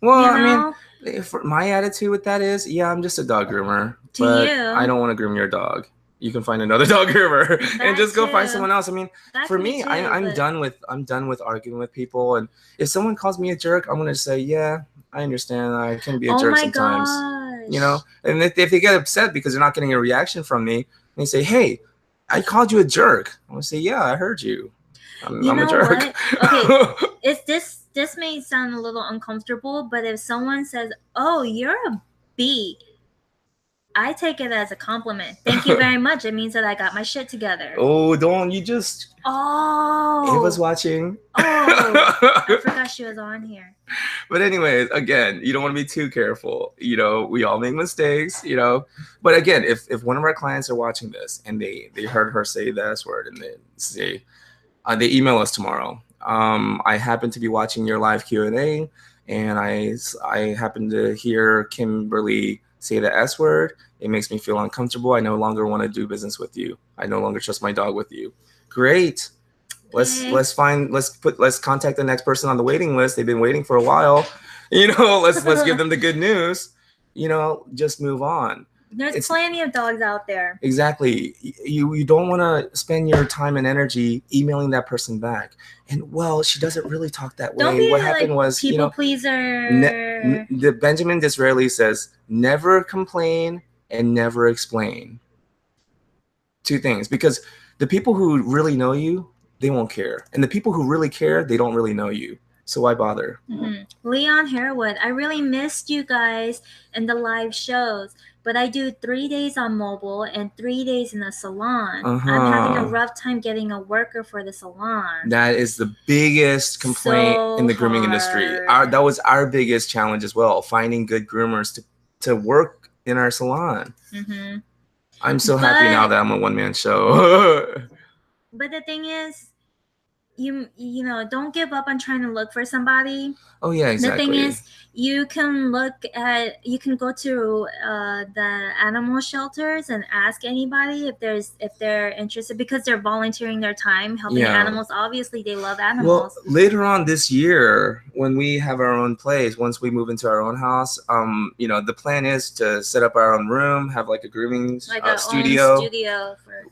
Well, I mean, my attitude with that is, I'm just a dog groomer. But I don't want to groom your dog. You can find another dog groomer and just go find someone else. I mean, for me, I'm done with arguing with people. And if someone calls me a jerk, I'm gonna say, I understand. I can be a jerk sometimes. Gosh. And if they get upset because they're not getting a reaction from me, they say, hey, I called you a jerk. I'm gonna say, I heard you. I'm a jerk. What? Okay, this may sound a little uncomfortable, but if someone says, oh, you're a B, I take it as a compliment. Thank you very much. It means that I got my shit together. Oh, don't you just... Oh. Ava's watching. Oh, I forgot she was on here. But anyways, again, you don't want to be too careful. We all make mistakes, But again, if one of our clients are watching this and they heard her say the S word and they email us tomorrow. I happen to be watching your live Q&A, and I happen to hear Kimberly say the S word. It makes me feel uncomfortable. I no longer want to do business with you. I no longer trust my dog with you. Great. Let's contact the next person on the waiting list. They've been waiting for a while. Let's give them the good news. Just move on. There's plenty of dogs out there. Exactly. You don't want to spend your time and energy emailing that person back. And she doesn't really talk that way. Don't be what happened was people pleaser. The Benjamin Disraeli says, never complain and never explain. Two things, because the people who really know you, they won't care. And the people who really care, they don't really know you. So why bother? Leon Harewood, I really missed you guys and the live shows, but I do 3 days on mobile and 3 days in a salon. I'm having a rough time getting a worker for the salon. That is the biggest complaint in the grooming industry. That was our biggest challenge as well, finding good groomers to work in our salon. I'm so happy now that I'm a one-man show. But the thing is, you know, don't give up on trying to look for somebody. Oh yeah, exactly. The thing is, you can go to the animal shelters and ask anybody if they're interested, because they're volunteering their time helping animals. Obviously they love animals. Well, later on this year, when we have our own place, once we move into our own house, you know, the plan is to set up our own room, have like a grooming studio,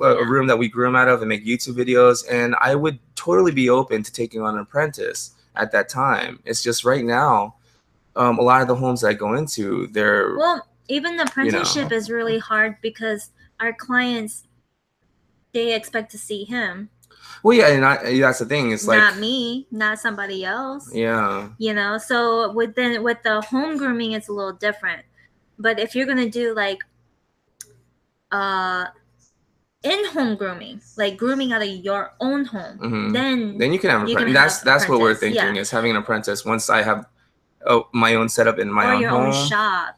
a room that we groom out of and make YouTube videos. And I would totally be open to taking on an apprentice at that time. It's just right now, a lot of the homes that I go into, they're even the apprenticeship is really hard because our clients, they expect to see him. Well, yeah, and that's the thing. It's like not me, not somebody else. Yeah. You know, so with the home grooming, it's a little different. But if you're gonna do like in-home grooming, like grooming out of your own home, then you can have an apprentice. That's what we're thinking, is having an apprentice once I have my own setup in my own home. Or your own shop,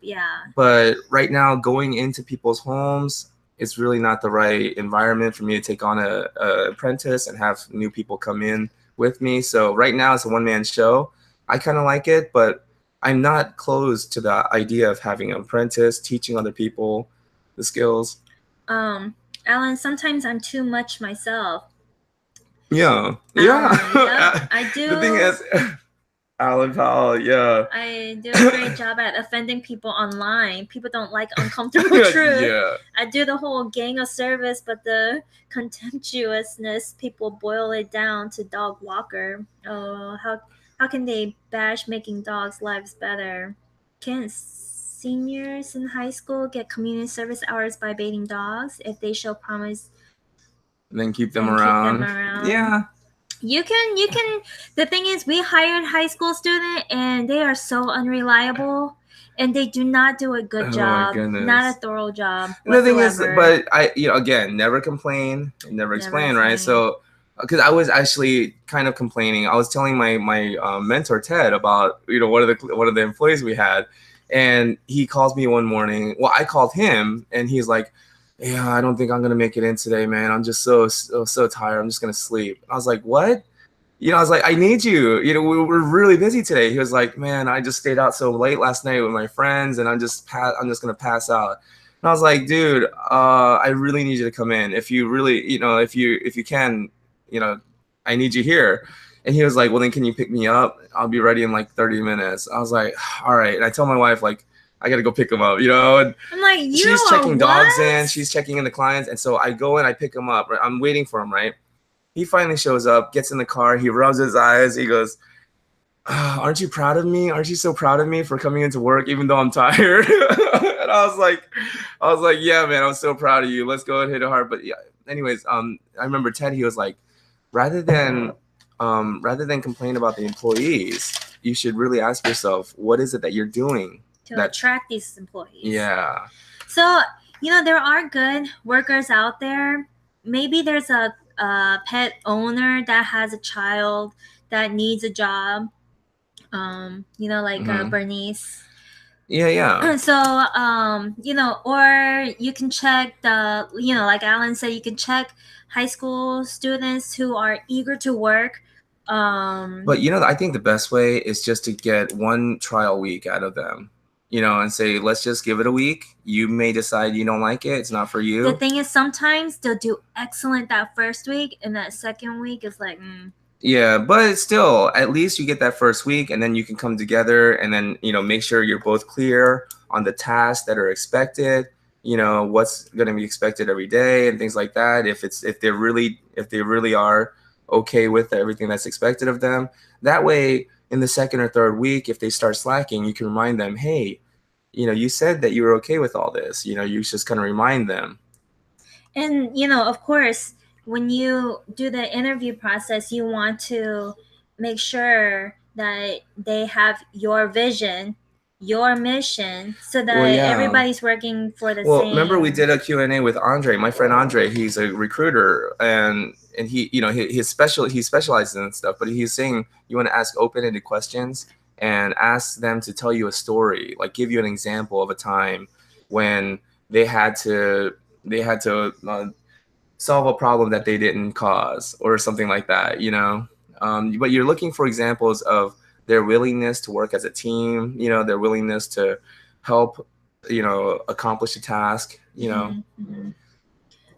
But right now, going into people's homes, it's really not the right environment for me to take on a apprentice and have new people come in with me. So right now it's a one-man show. I kind of like it, but I'm not closed to the idea of having an apprentice, teaching other people the skills. Alan, sometimes I'm too much myself. Yeah. I do. The thing is, Alan Powell, I do a great job at offending people online. People don't like uncomfortable truth. I do the whole gang of service, but the contemptuousness, people boil it down to dog walker. Oh, how can they bash making dogs' lives better? Can seniors in high school get community service hours by baiting dogs if they show promise? Then keep them around. Yeah. You can. The thing is, we hired high school student, and they are so unreliable, and they do not do a good job. Not a thorough job. The thing is, but I, again, never complain, never explain, right? So, because I was actually kind of complaining. I was telling my mentor Ted about one of the employees we had, and he calls me one morning. Well, I called him, and he's like, "Yeah, I don't think I'm gonna make it in today, man. I'm just so tired. I'm just gonna sleep." I was like, "What?" I was like, "I need you. We're really busy today." He was like, "Man, I just stayed out so late last night with my friends, and I'm just gonna pass out." And I was like, "Dude, I really need you to come in. If you really, if you can, I need you here." And he was like, "Well, then can you pick me up? I'll be ready in like 30 minutes." I was like, "All right." And I tell my wife, like, I gotta go pick him up, and I'm like, she's checking dogs in, she's checking in the clients, and so I go and I pick him up. Right? I'm waiting for him, right? He finally shows up, gets in the car, he rubs his eyes, he goes, "Aren't you proud of me? Aren't you so proud of me for coming into work even though I'm tired?" And I was like, "Yeah, man, I'm so proud of you. Let's go and hit it hard." But yeah, anyways, I remember Ted, he was like, rather than complain about the employees, you should really ask yourself, what is it that you're doing to attract these employees? Yeah. So, there are good workers out there. Maybe there's a pet owner that has a child that needs a job. Bernice. Yeah. So, or you can check like Alan said, you can check high school students who are eager to work. But I think the best way is just to get one trial week out of them. And say, let's just give it a week. You may decide you don't like it. It's not for you. The thing is, sometimes they'll do excellent that first week, and that second week is like, Yeah, but still, at least you get that first week, and then you can come together and then, make sure you're both clear on the tasks that are expected, what's going to be expected every day and things like that. If they really are okay with everything that's expected of them. That way, in the second or third week, if they start slacking, you can remind them, hey, you said that you were okay with all this. You just kind of remind them. And, of course, when you do the interview process, you want to make sure that they have your vision, your mission, so that Well, yeah. everybody's working for the Well, same. remember we did a Q&A with Andre, my friend Andre. He's a recruiter, and he, you know, he specializes in stuff. But he's saying you want to ask open-ended questions and ask them to tell you a story, like give you an example of a time when they had to solve a problem that they didn't cause or something like that, you know. But you're looking for examples of their willingness to work as a team, you know, their willingness to help, you know, accomplish a task, you know. Mm-hmm.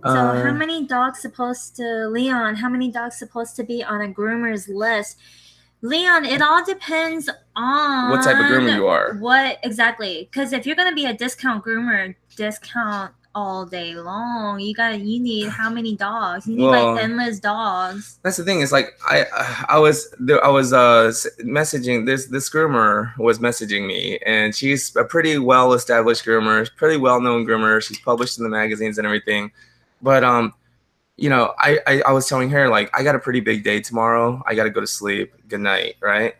So how many dogs supposed to, Leon, how many dogs supposed to be on a groomer's list? Leon, it all depends on what type of groomer you are. What exactly? Because if you're gonna be a discount groomer, discount all day long. You need how many dogs? You need like endless dogs. That's the thing. Is like I was messaging this groomer was messaging me, and she's a pretty well established groomer, pretty well known groomer. She's published in the magazines and everything, but you know, I was telling her, like, I got a pretty big day tomorrow. I got to go to sleep. Good night, right?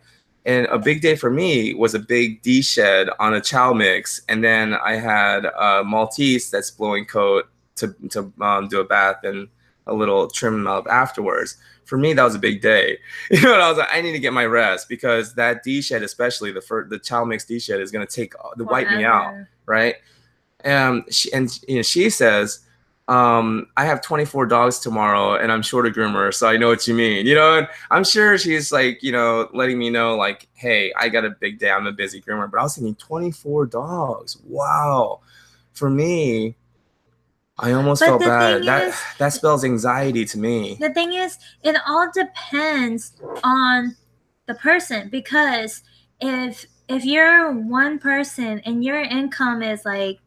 And a big day for me was a big D shed on a chow mix. And then I had a Maltese that's blowing coat to do a bath and a little trim up afterwards. For me, that was a big day. You know, and I was like, I need to get my rest, because that D shed, especially the chow mix D shed, is going to wipe me out, right? She says, I have 24 dogs tomorrow and I'm short a groomer, so I know what you mean, you know. And I'm sure she's like, you know, letting me know, like, hey, I got a big day, I'm a busy groomer. But I was thinking 24 dogs, wow. For me, I almost felt bad. That spells anxiety to me. The thing is, it all depends on the person, because if you're one person and your income is like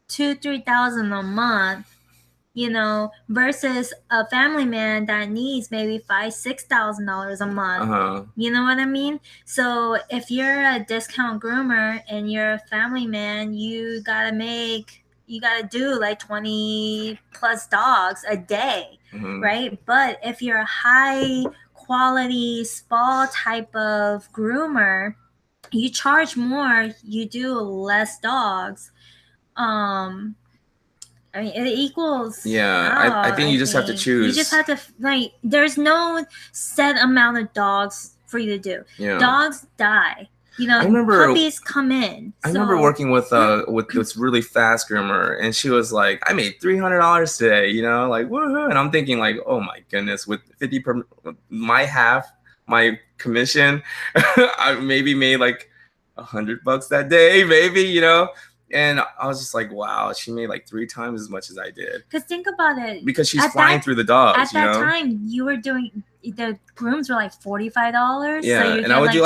$2,000-3,000 a month, you know, versus a family man that needs maybe $5,000-6,000 a month. You know what I mean? So if you're a discount groomer and you're a family man, you gotta do like 20 plus dogs a day, right? But if you're a high quality spa type of groomer, you charge more, you do less dogs. I mean, it equals. Yeah, I think you just have to choose. You just have to, like, there's no set amount of dogs for you to do. Yeah. Dogs die. You know, puppies come in. I remember working with this really fast groomer, and she was like, I made $300 today, you know, like, woohoo. And I'm thinking, like, oh my goodness, with 50 per my commission, I maybe made like $100 that day, maybe, you know. And I was just like, wow, she made like 3 times as much as I did. Because think about it. Because she's flying through the dogs. At that time, you were doing, the grooms were like $45. Yeah, so and I would do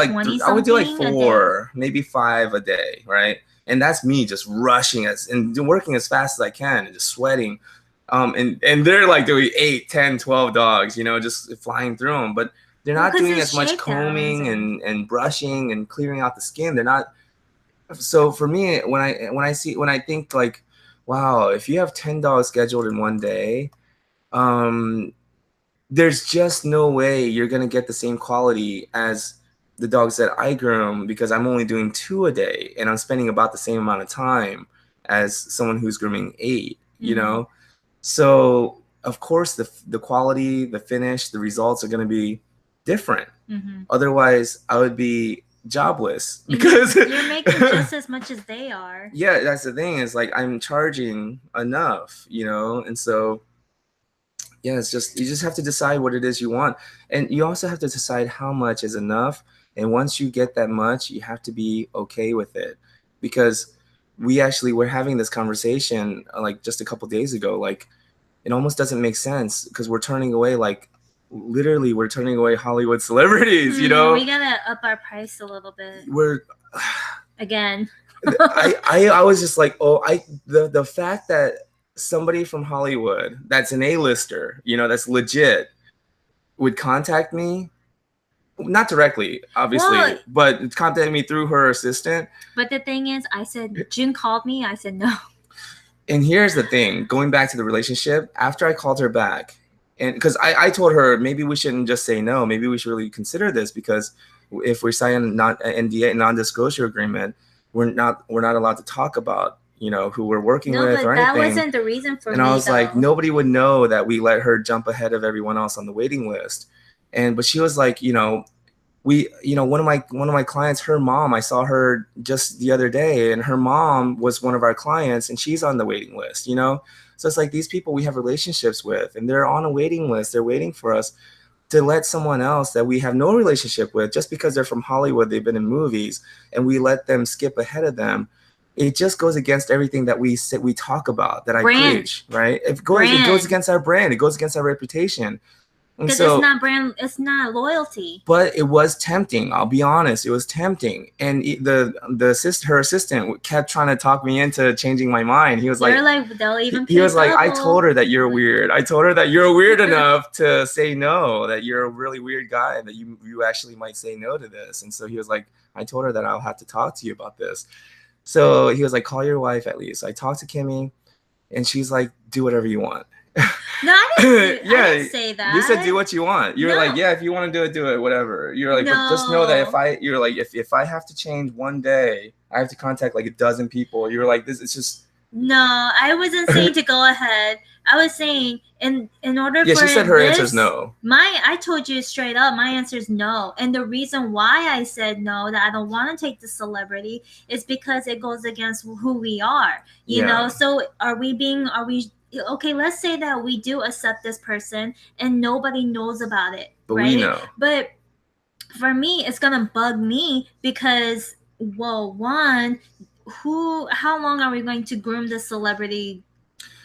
like 4, maybe 5 a day, right? And that's me just rushing and working as fast as I can and just sweating. And they're like doing 8, 10, 12 dogs, you know, just flying through them. But they're not doing as much combing and brushing and clearing out the skin. They're not. So for me, when I think like, wow, if you have 10 dogs scheduled in one day, there's just no way you're gonna get the same quality as the dogs that I groom, because I'm only doing 2 a day and I'm spending about the same amount of time as someone who's grooming 8, you know? So of course the quality, the finish, the results are gonna be different. Otherwise I would be jobless, because you're making just as much as they are. Yeah, that's the thing, is like I'm charging enough, you know. And so yeah, it's just, you just have to decide what it is you want, and you also have to decide how much is enough. And once you get that much, you have to be okay with it, because we're having this conversation like just a couple days ago. Like, it almost doesn't make sense, because we're turning away, like, literally we're turning away Hollywood celebrities, you know. We gotta up our price a little bit. Again. I was just like, the fact that somebody from Hollywood that's an A-lister, you know, that's legit, would contact me, not directly, obviously, but contact me through her assistant. But the thing is, I said, Jun called me, I said no. And here's the thing, going back to the relationship, after I called her back, and because I told her maybe we shouldn't just say no, maybe we should really consider this, because if we sign an NDA, non-disclosure agreement, we're not allowed to talk about, you know, who we're working with or anything. That wasn't the reason for and me. I was though. like, nobody would know that we let her jump ahead of everyone else on the waiting list. But she was like, you know, one of my clients, her mom, I saw her just the other day, and her mom was one of our clients, and she's on the waiting list, you know. So it's like, these people we have relationships with, and they're on a waiting list. They're waiting for us to let someone else that we have no relationship with, just because they're from Hollywood, they've been in movies, and we let them skip ahead of them. It just goes against everything that we talk about, that I preach, right? It goes against our brand. It goes against our reputation. Because it's not brand, it's not loyalty. But it was tempting. I'll be honest, it was tempting. And her assistant kept trying to talk me into changing my mind. He was like, they'll even. He was like, I told her that you're weird. I told her that you're weird enough to say no. That you're a really weird guy. That you actually might say no to this. And so he was like, I told her that I'll have to talk to you about this. So he was like, call your wife at least. I talked to Kimmy, and she's like, do whatever you want. No, I didn't say that. You said do what you want. You were like, yeah, if you want to do it, whatever. You're like, but just know that if I have to change one day, I have to contact like a dozen people. You were like, this is just. No, I wasn't saying to go ahead. I was saying in order for. Yeah, she said her answer is no. I told you straight up, my answer is no. And the reason why I said no, that I don't want to take the celebrity, is because it goes against who we are. You know, so are we okay, let's say that we do accept this person and nobody knows about it. But right? We know. But for me, it's gonna bug me because, well, one, how long are we going to groom the celebrity?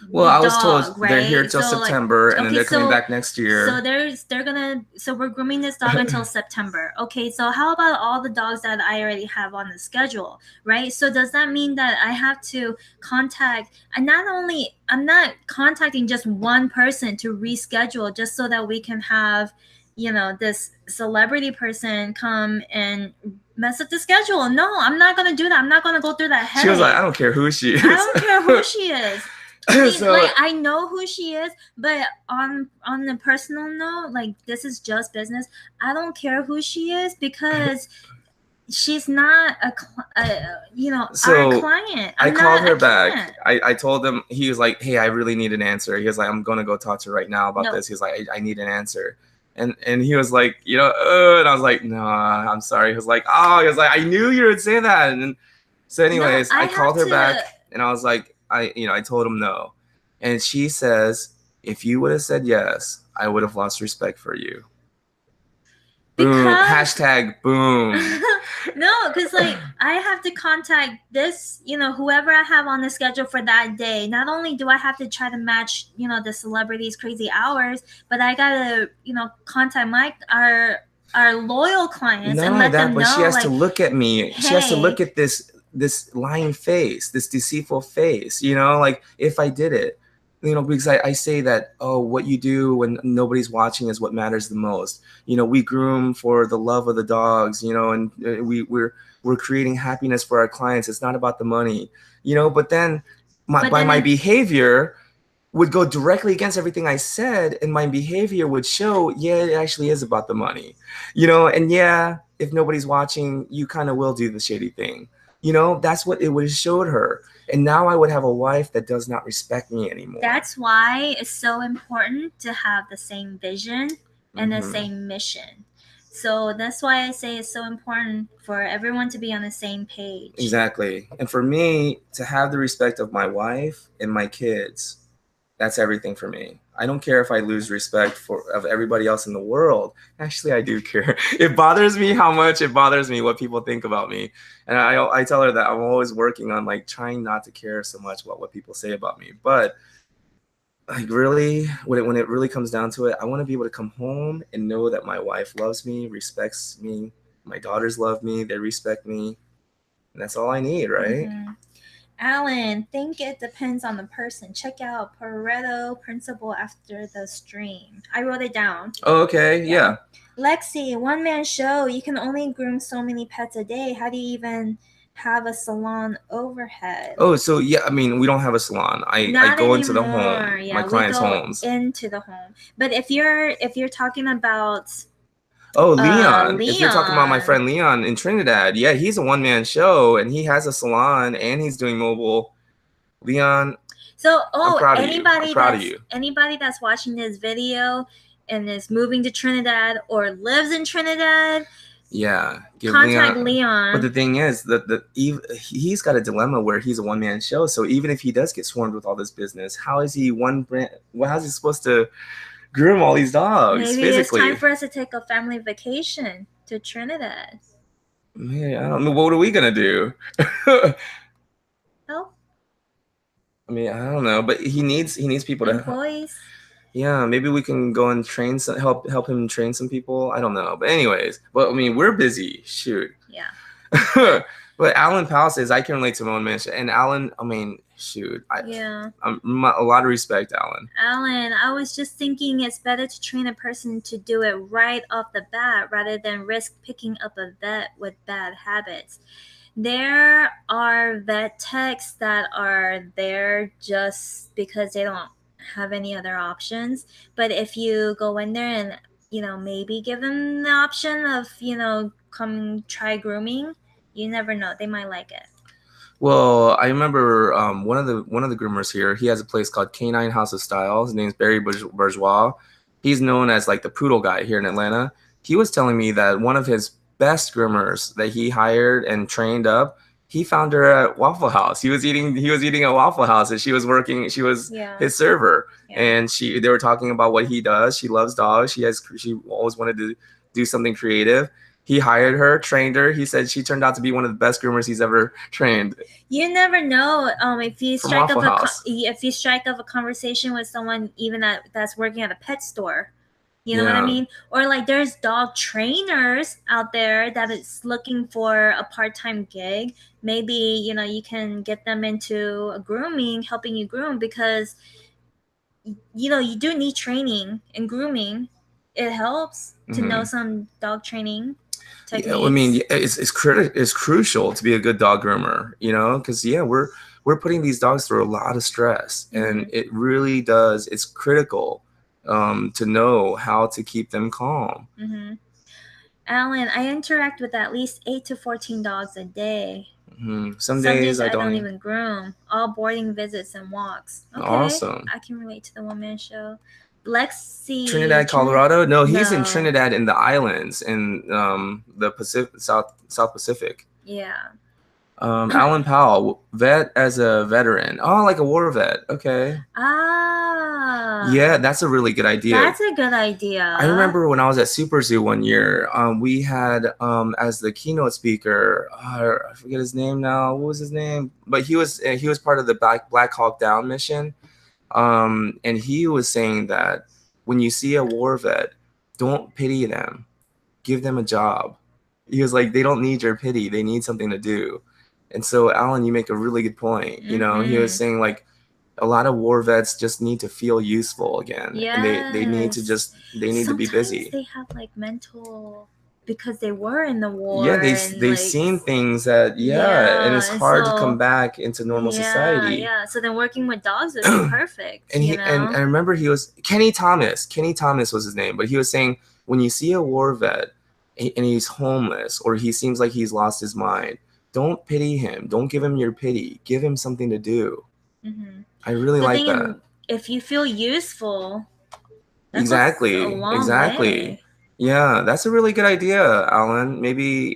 Well, I was told they're here till September, and then they're coming back next year. So we're grooming this dog until September. Okay, so how about all the dogs that I already have on the schedule, right? So does that mean that I have to contact, and I'm not contacting just one person to reschedule just so that we can have, you know, this celebrity person come and mess up the schedule? No, I'm not going to do that. I'm not going to go through that headache. She was like, I don't care who she is. I don't care who she is. I mean, like, I know who she is, but on the personal note, like, this is just business. I don't care who she is because she's not our client. I called her back. I told him, he was like, hey, I really need an answer. He was like, I'm going to go talk to her right now about this. He was like, I need an answer. And he was like, you know, and I was like, no, I'm sorry. He was like, I knew you would say that. And so anyways, I called her back, and I was like, I told him no. And she says, if you would have said yes, I would have lost respect for you. Boom. Hashtag boom. No, because like, I have to contact this, you know, whoever I have on the schedule for that day. Not only do I have to try to match, you know, the celebrities' crazy hours, but I gotta, you know, contact our loyal clients and let them know. But she has to look at me. Hey, she has to look at this lying face, this deceitful face, you know, like, if I did it, you know, because I say that, what you do when nobody's watching is what matters the most. You know, we groom for the love of the dogs, you know, and we're creating happiness for our clients. It's not about the money, you know, but then my behavior would go directly against everything I said, and my behavior would show, it actually is about the money, you know, and if nobody's watching, you kind of will do the shady thing. You know, that's what it would have showed her. And now I would have a wife that does not respect me anymore. That's why it's so important to have the same vision and the same mission. So that's why I say it's so important for everyone to be on the same page. Exactly. And for me, to have the respect of my wife and my kids, that's everything for me. I don't care if I lose respect of everybody else in the world. Actually, I do care. It bothers me how much it bothers me what people think about me. And I tell her that I'm always working on like trying not to care so much about what people say about me. But like, really, when it really comes down to it, I want to be able to come home and know that my wife loves me, respects me. My daughters love me. They respect me. And that's all I need, right? Mm-hmm. Alan, think it depends on the person. Check out Pareto principle after the stream. I wrote it down. Oh, okay. Yeah. Lexi, one man show. You can only groom so many pets a day. How do you even have a salon overhead? Oh, so yeah, I mean, we don't have a salon. I go into the home, my clients' homes. Into the home. But if you're talking about, Oh, Leon. If you're talking about my Leon. friend Leon in Trinidad, yeah, he's a one-man show and he has a salon and he's doing mobile. Leon, So, I'm proud of you. I'm proud of you. anybody that's watching this video and is moving to Trinidad or lives in Trinidad, Yeah, give contact Leon. But the thing is that he's got a dilemma where he's a one-man show. So even if he does get swarmed with all this business, how is he one brand? Well, how's he supposed to groom all these dogs Maybe physically? it's time for us to take a family vacation to Trinidad. Man, I don't know. What are we gonna do? Oh, I mean, I don't know, but he needs people employees. Yeah, maybe we can go and train some help him train some people. I don't know, but anyways, but I mean, we're busy. Shoot. Yeah. But Alan Powell says I can relate to my own mention, and Alan, I mean, shoot, I'm a lot of respect, Alan. Alan, I was just thinking it's better to train a person to do it right off the bat rather than risk picking up a vet with bad habits. There are vet techs that are there just because they don't have any other options. But if you go in there and, maybe give them the option of, come try grooming, you never know. They might like it. Well, I remember one of the groomers here. He has a place called Canine House of Style. His name's Barry Bourgeois. He's known as like the poodle guy here in Atlanta. He was telling me that one of his best groomers that he hired and trained up, he found her at Waffle House. He was eating at Waffle House, and she was his server. Yeah. And they were talking about what he does. She loves dogs. She always wanted to do something creative. He hired her, trained her. He said she turned out to be one of the best groomers he's ever trained. You never know if you strike up a conversation with someone even that's working at a pet store. You know what I mean? Or like there's dog trainers out there that is looking for a part-time gig. Maybe, you can get them into helping you groom, because you do need training in grooming. It helps to know some dog training techniques. Yeah, I mean, it's crucial to be a good dog groomer, because we're putting these dogs through a lot of stress, and it really does. It's critical to know how to keep them calm. Mm-hmm. Alan, I interact with at least 8 to 14 dogs a day. Mm-hmm. Some days I don't even groom. All boarding visits and walks. Okay, awesome. I can relate to the one-man show. Lexi. Trinidad, Colorado? No, he's in Trinidad in the islands in the Pacific, South Pacific. Yeah. Alan Powell, vet as a veteran. Oh, like a war vet. Okay. Yeah, that's a really good idea. That's a good idea. I remember when I was at Super Zoo one year, we had as the keynote speaker, I forget his name now. What was his name? But he was part of the Black Hawk Down mission. And he was saying that when you see a war vet, don't pity them. Give them a job. He was like, they don't need your pity. They need something to do. And so, Alan, you make a really good point. He was saying like a lot of war vets just need to feel useful again. Yes. And they need to be busy. They have like mental, because they were in the war. Yeah, they've seen things that and it's hard to come back into normal society. Yeah, so then working with dogs would be perfect. And I remember he was Kenny Thomas. Kenny Thomas was his name, but he was saying when you see a war vet and he's homeless or he seems like he's lost his mind, don't pity him. Don't give him your pity. Give him something to do. Mm-hmm. I really like that. If you feel useful, exactly. Way. Yeah, that's a really good idea, Alan. Maybe,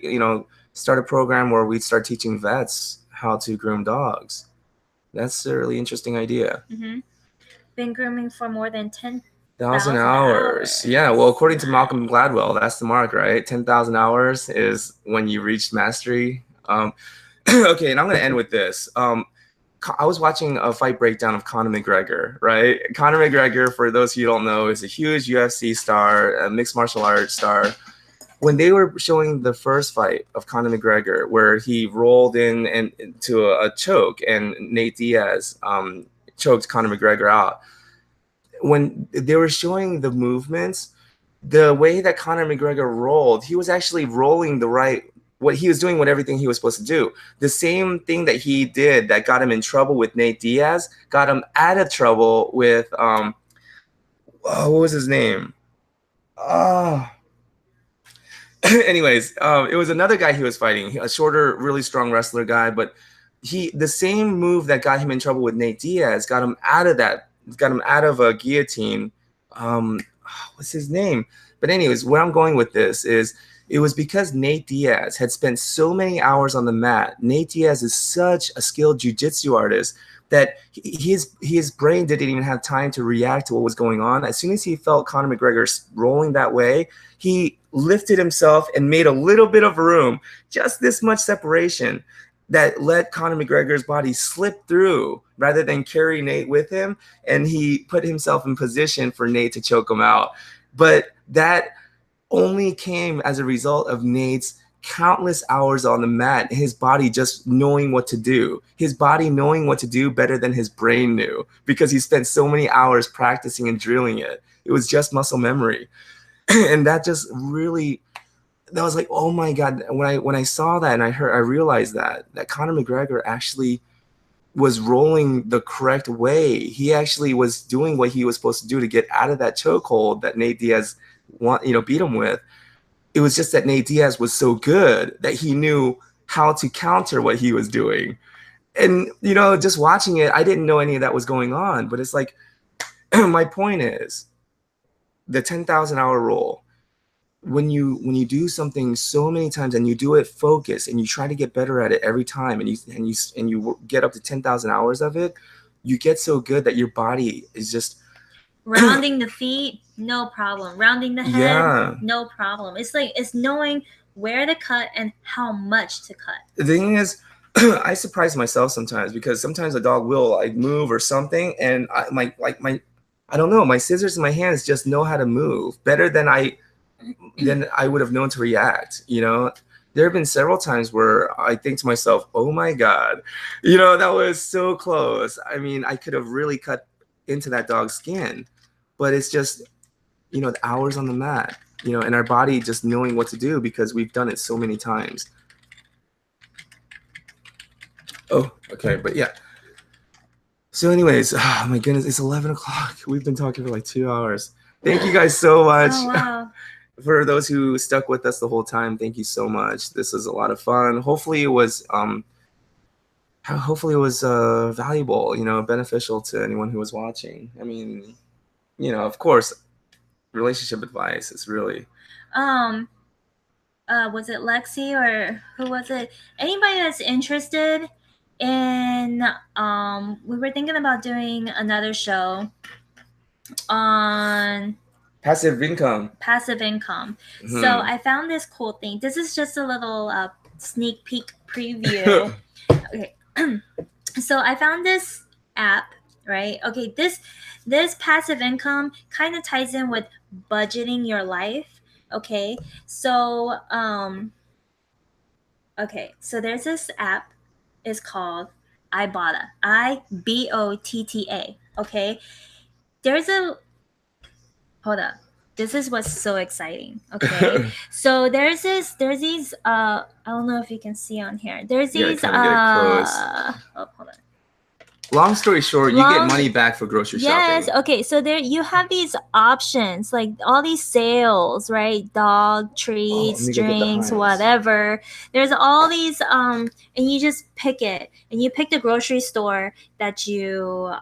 start a program where we start teaching vets how to groom dogs. That's a really interesting idea. Mm-hmm. Been grooming for more than 10,000 hours. Yeah, well, according to Malcolm Gladwell, that's the mark, right? 10,000 hours is when you reach mastery. Okay, and I'm going to end with this. I was watching a fight breakdown of Conor McGregor, right? Conor McGregor, for those of you who don't know, is a huge UFC star, a mixed martial arts star. When they were showing the first fight of Conor McGregor, where he rolled into a choke and Nate Diaz choked Conor McGregor out, when they were showing the movements, the way that Conor McGregor rolled, he was actually rolling what he was doing, everything he was supposed to do. The same thing that he did that got him in trouble with Nate Diaz got him out of trouble with what was his name? anyways, it was another guy he was fighting, a shorter, really strong wrestler guy, but the same move that got him in trouble with Nate Diaz got him out of a guillotine. What's his name? But anyways, where I'm going with this is it was because Nate Diaz had spent so many hours on the mat. Nate Diaz is such a skilled jiu-jitsu artist that his brain didn't even have time to react to what was going on. As soon as he felt Conor McGregor rolling that way, he lifted himself and made a little bit of room, just this much separation, that let Conor McGregor's body slip through rather than carry Nate with him. And he put himself in position for Nate to choke him out. But that only came as a result of Nate's countless hours on the mat, his body just knowing what to do, his body knowing what to do better than his brain knew, because he spent so many hours practicing and drilling it. It was just muscle memory. And that just really, that was like, oh my God. When I saw that and I realized that Conor McGregor actually was rolling the correct way. He actually was doing what he was supposed to do to get out of that chokehold that Nate Diaz beat him with. It was just that Nate Diaz was so good that he knew how to counter what he was doing. And, just watching it, I didn't know any of that was going on. But it's like, my point is, the 10,000-hour rule, when you do something so many times and you do it focused and you try to get better at it every time and you get up to 10,000 hours of it, you get so good that your body is just rounding the feet, no problem. Rounding the head, yeah, no problem. It's knowing where to cut and how much to cut. The thing is, I surprise myself sometimes, because sometimes a dog will like move or something, and I don't know, my scissors in my hands just know how to move better than I would have known to react. There have been several times where I think to myself, oh my God, that was so close. I mean, I could have really cut into that dog's skin, but it's just, the hours on the mat, and our body just knowing what to do because we've done it so many times. Oh, okay. But yeah. So anyways, oh my goodness, it's 11 o'clock. We've been talking for like 2 hours. Thank you guys so much. Oh, wow. For those who stuck with us the whole time, thank you so much. This was a lot of fun. Hopefully it was valuable, beneficial to anyone who was watching. I mean, of course, relationship advice is really was it Lexi or who was it? Anybody that's interested in we were thinking about doing another show on passive income. Mm-hmm. So I found this cool thing. This is just a little sneak peek preview. Okay. So I found this app, right? Okay, this passive income kind of ties in with budgeting your life. Okay, so so there's this app. It's called Ibotta. IBOTTA. Okay, hold up. This is what's so exciting. Okay, so there's these I don't know if you can see on here. There's these hold on. Long story short, you get money back for grocery shopping. Yes. Okay. So there you have these options, like all these sales, right? Dog treats, drinks, whatever. There's all these and you just pick it, and you pick the grocery store that you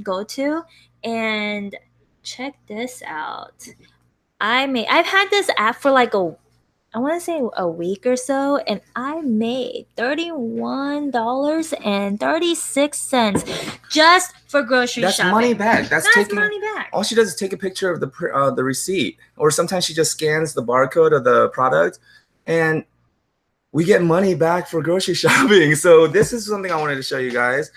go to, and check this out. I've had this app for like I want to say a week or so, and I made $31.36 just for grocery shopping. That's money back. That's money back. All she does is take a picture of the receipt, or sometimes she just scans the barcode of the product, and we get money back for grocery shopping. So this is something I wanted to show you guys.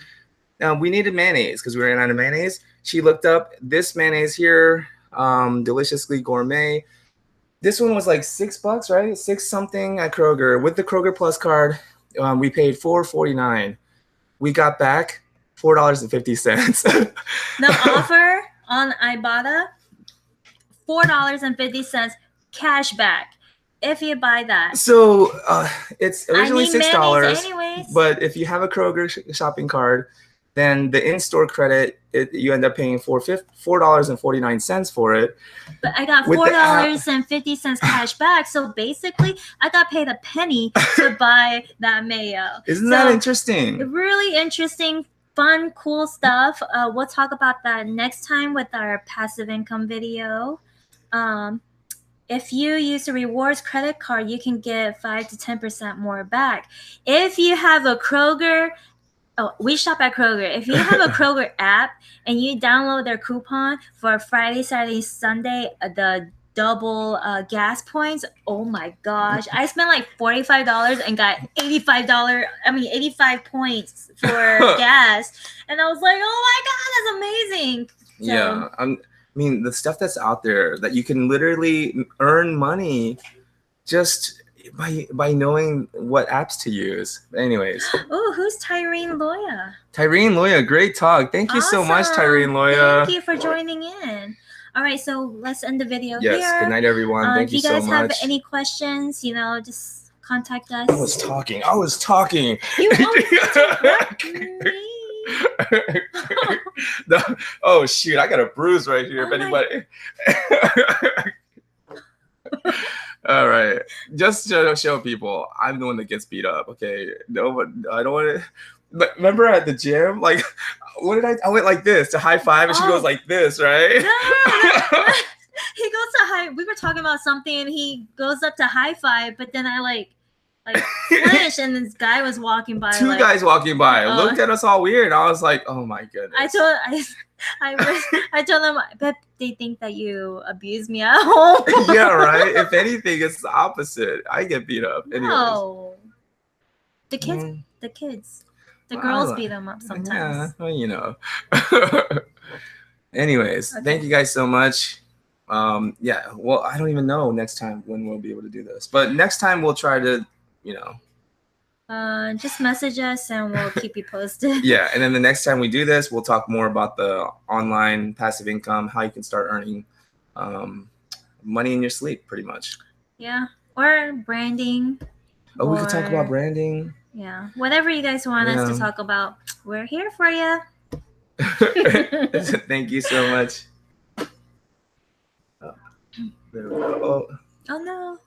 Now, we needed mayonnaise because we ran out of mayonnaise. She looked up this mayonnaise here, Deliciously Gourmet. This one was like $6, right? 6 something at Kroger. With the Kroger Plus card, we paid $4.49. We got back $4.50. The offer on Ibotta, $4.50 cash back if you buy that. So it's originally $6, but if you have a Kroger shopping card, then the in-store credit, you end up paying $4.49 for it. But I got $4.50 cash back. So basically, I got paid a penny to buy that mayo. Isn't that interesting? Really interesting, fun, cool stuff. We'll talk about that next time with our passive income video. If you use a rewards credit card, you can get 5 to 10% more back. If you have a Kroger, we shop at Kroger. If you have a Kroger app and you download their coupon for Friday, Saturday, Sunday, the double gas points, oh my gosh. I spent like $45 and got $85 points for gas. And I was like, oh my God, that's amazing. So, yeah. I mean, the stuff that's out there that you can literally earn money just by knowing what apps to use. Anyways. Oh, who's Tyrene Loya? Tyrene Loya, great talk. Thank you so much, Tyrene Loya. Thank you for joining in. All right, so let's end the video here. Yes, good night, everyone. Thank you so much. If you guys have any questions, just contact us. I was talking. You interrupt me. No, oh shoot, I got a bruise right here. If anybody. All right, just to show people, I'm the one that gets beat up. Okay, no, but I don't want to. But remember at the gym, like, what did I went like this to high five, and she goes like this, right? No. He goes to high. We were talking about something, and he goes up to high five, but then I like flinched, and this guy was walking by. Two guys walking by looked at us all weird. I was like, oh my goodness. I told them, I bet they think that you abuse me at home. Yeah, right. If anything, it's the opposite. I get beat up. No, the kids. The girls beat them up sometimes. Yeah, well, Anyways, Thank you guys so much. Yeah, well, I don't even know next time when we'll be able to do this. But next time we'll try to, just message us and we'll keep you posted. Yeah, and then the next time we do this, we'll talk more about the online passive income, how you can start earning money in your sleep, pretty much. Yeah, or branding. We could talk about branding. Yeah, whatever you guys want us to talk about, we're here for you. Thank you so much. There we go. Oh no.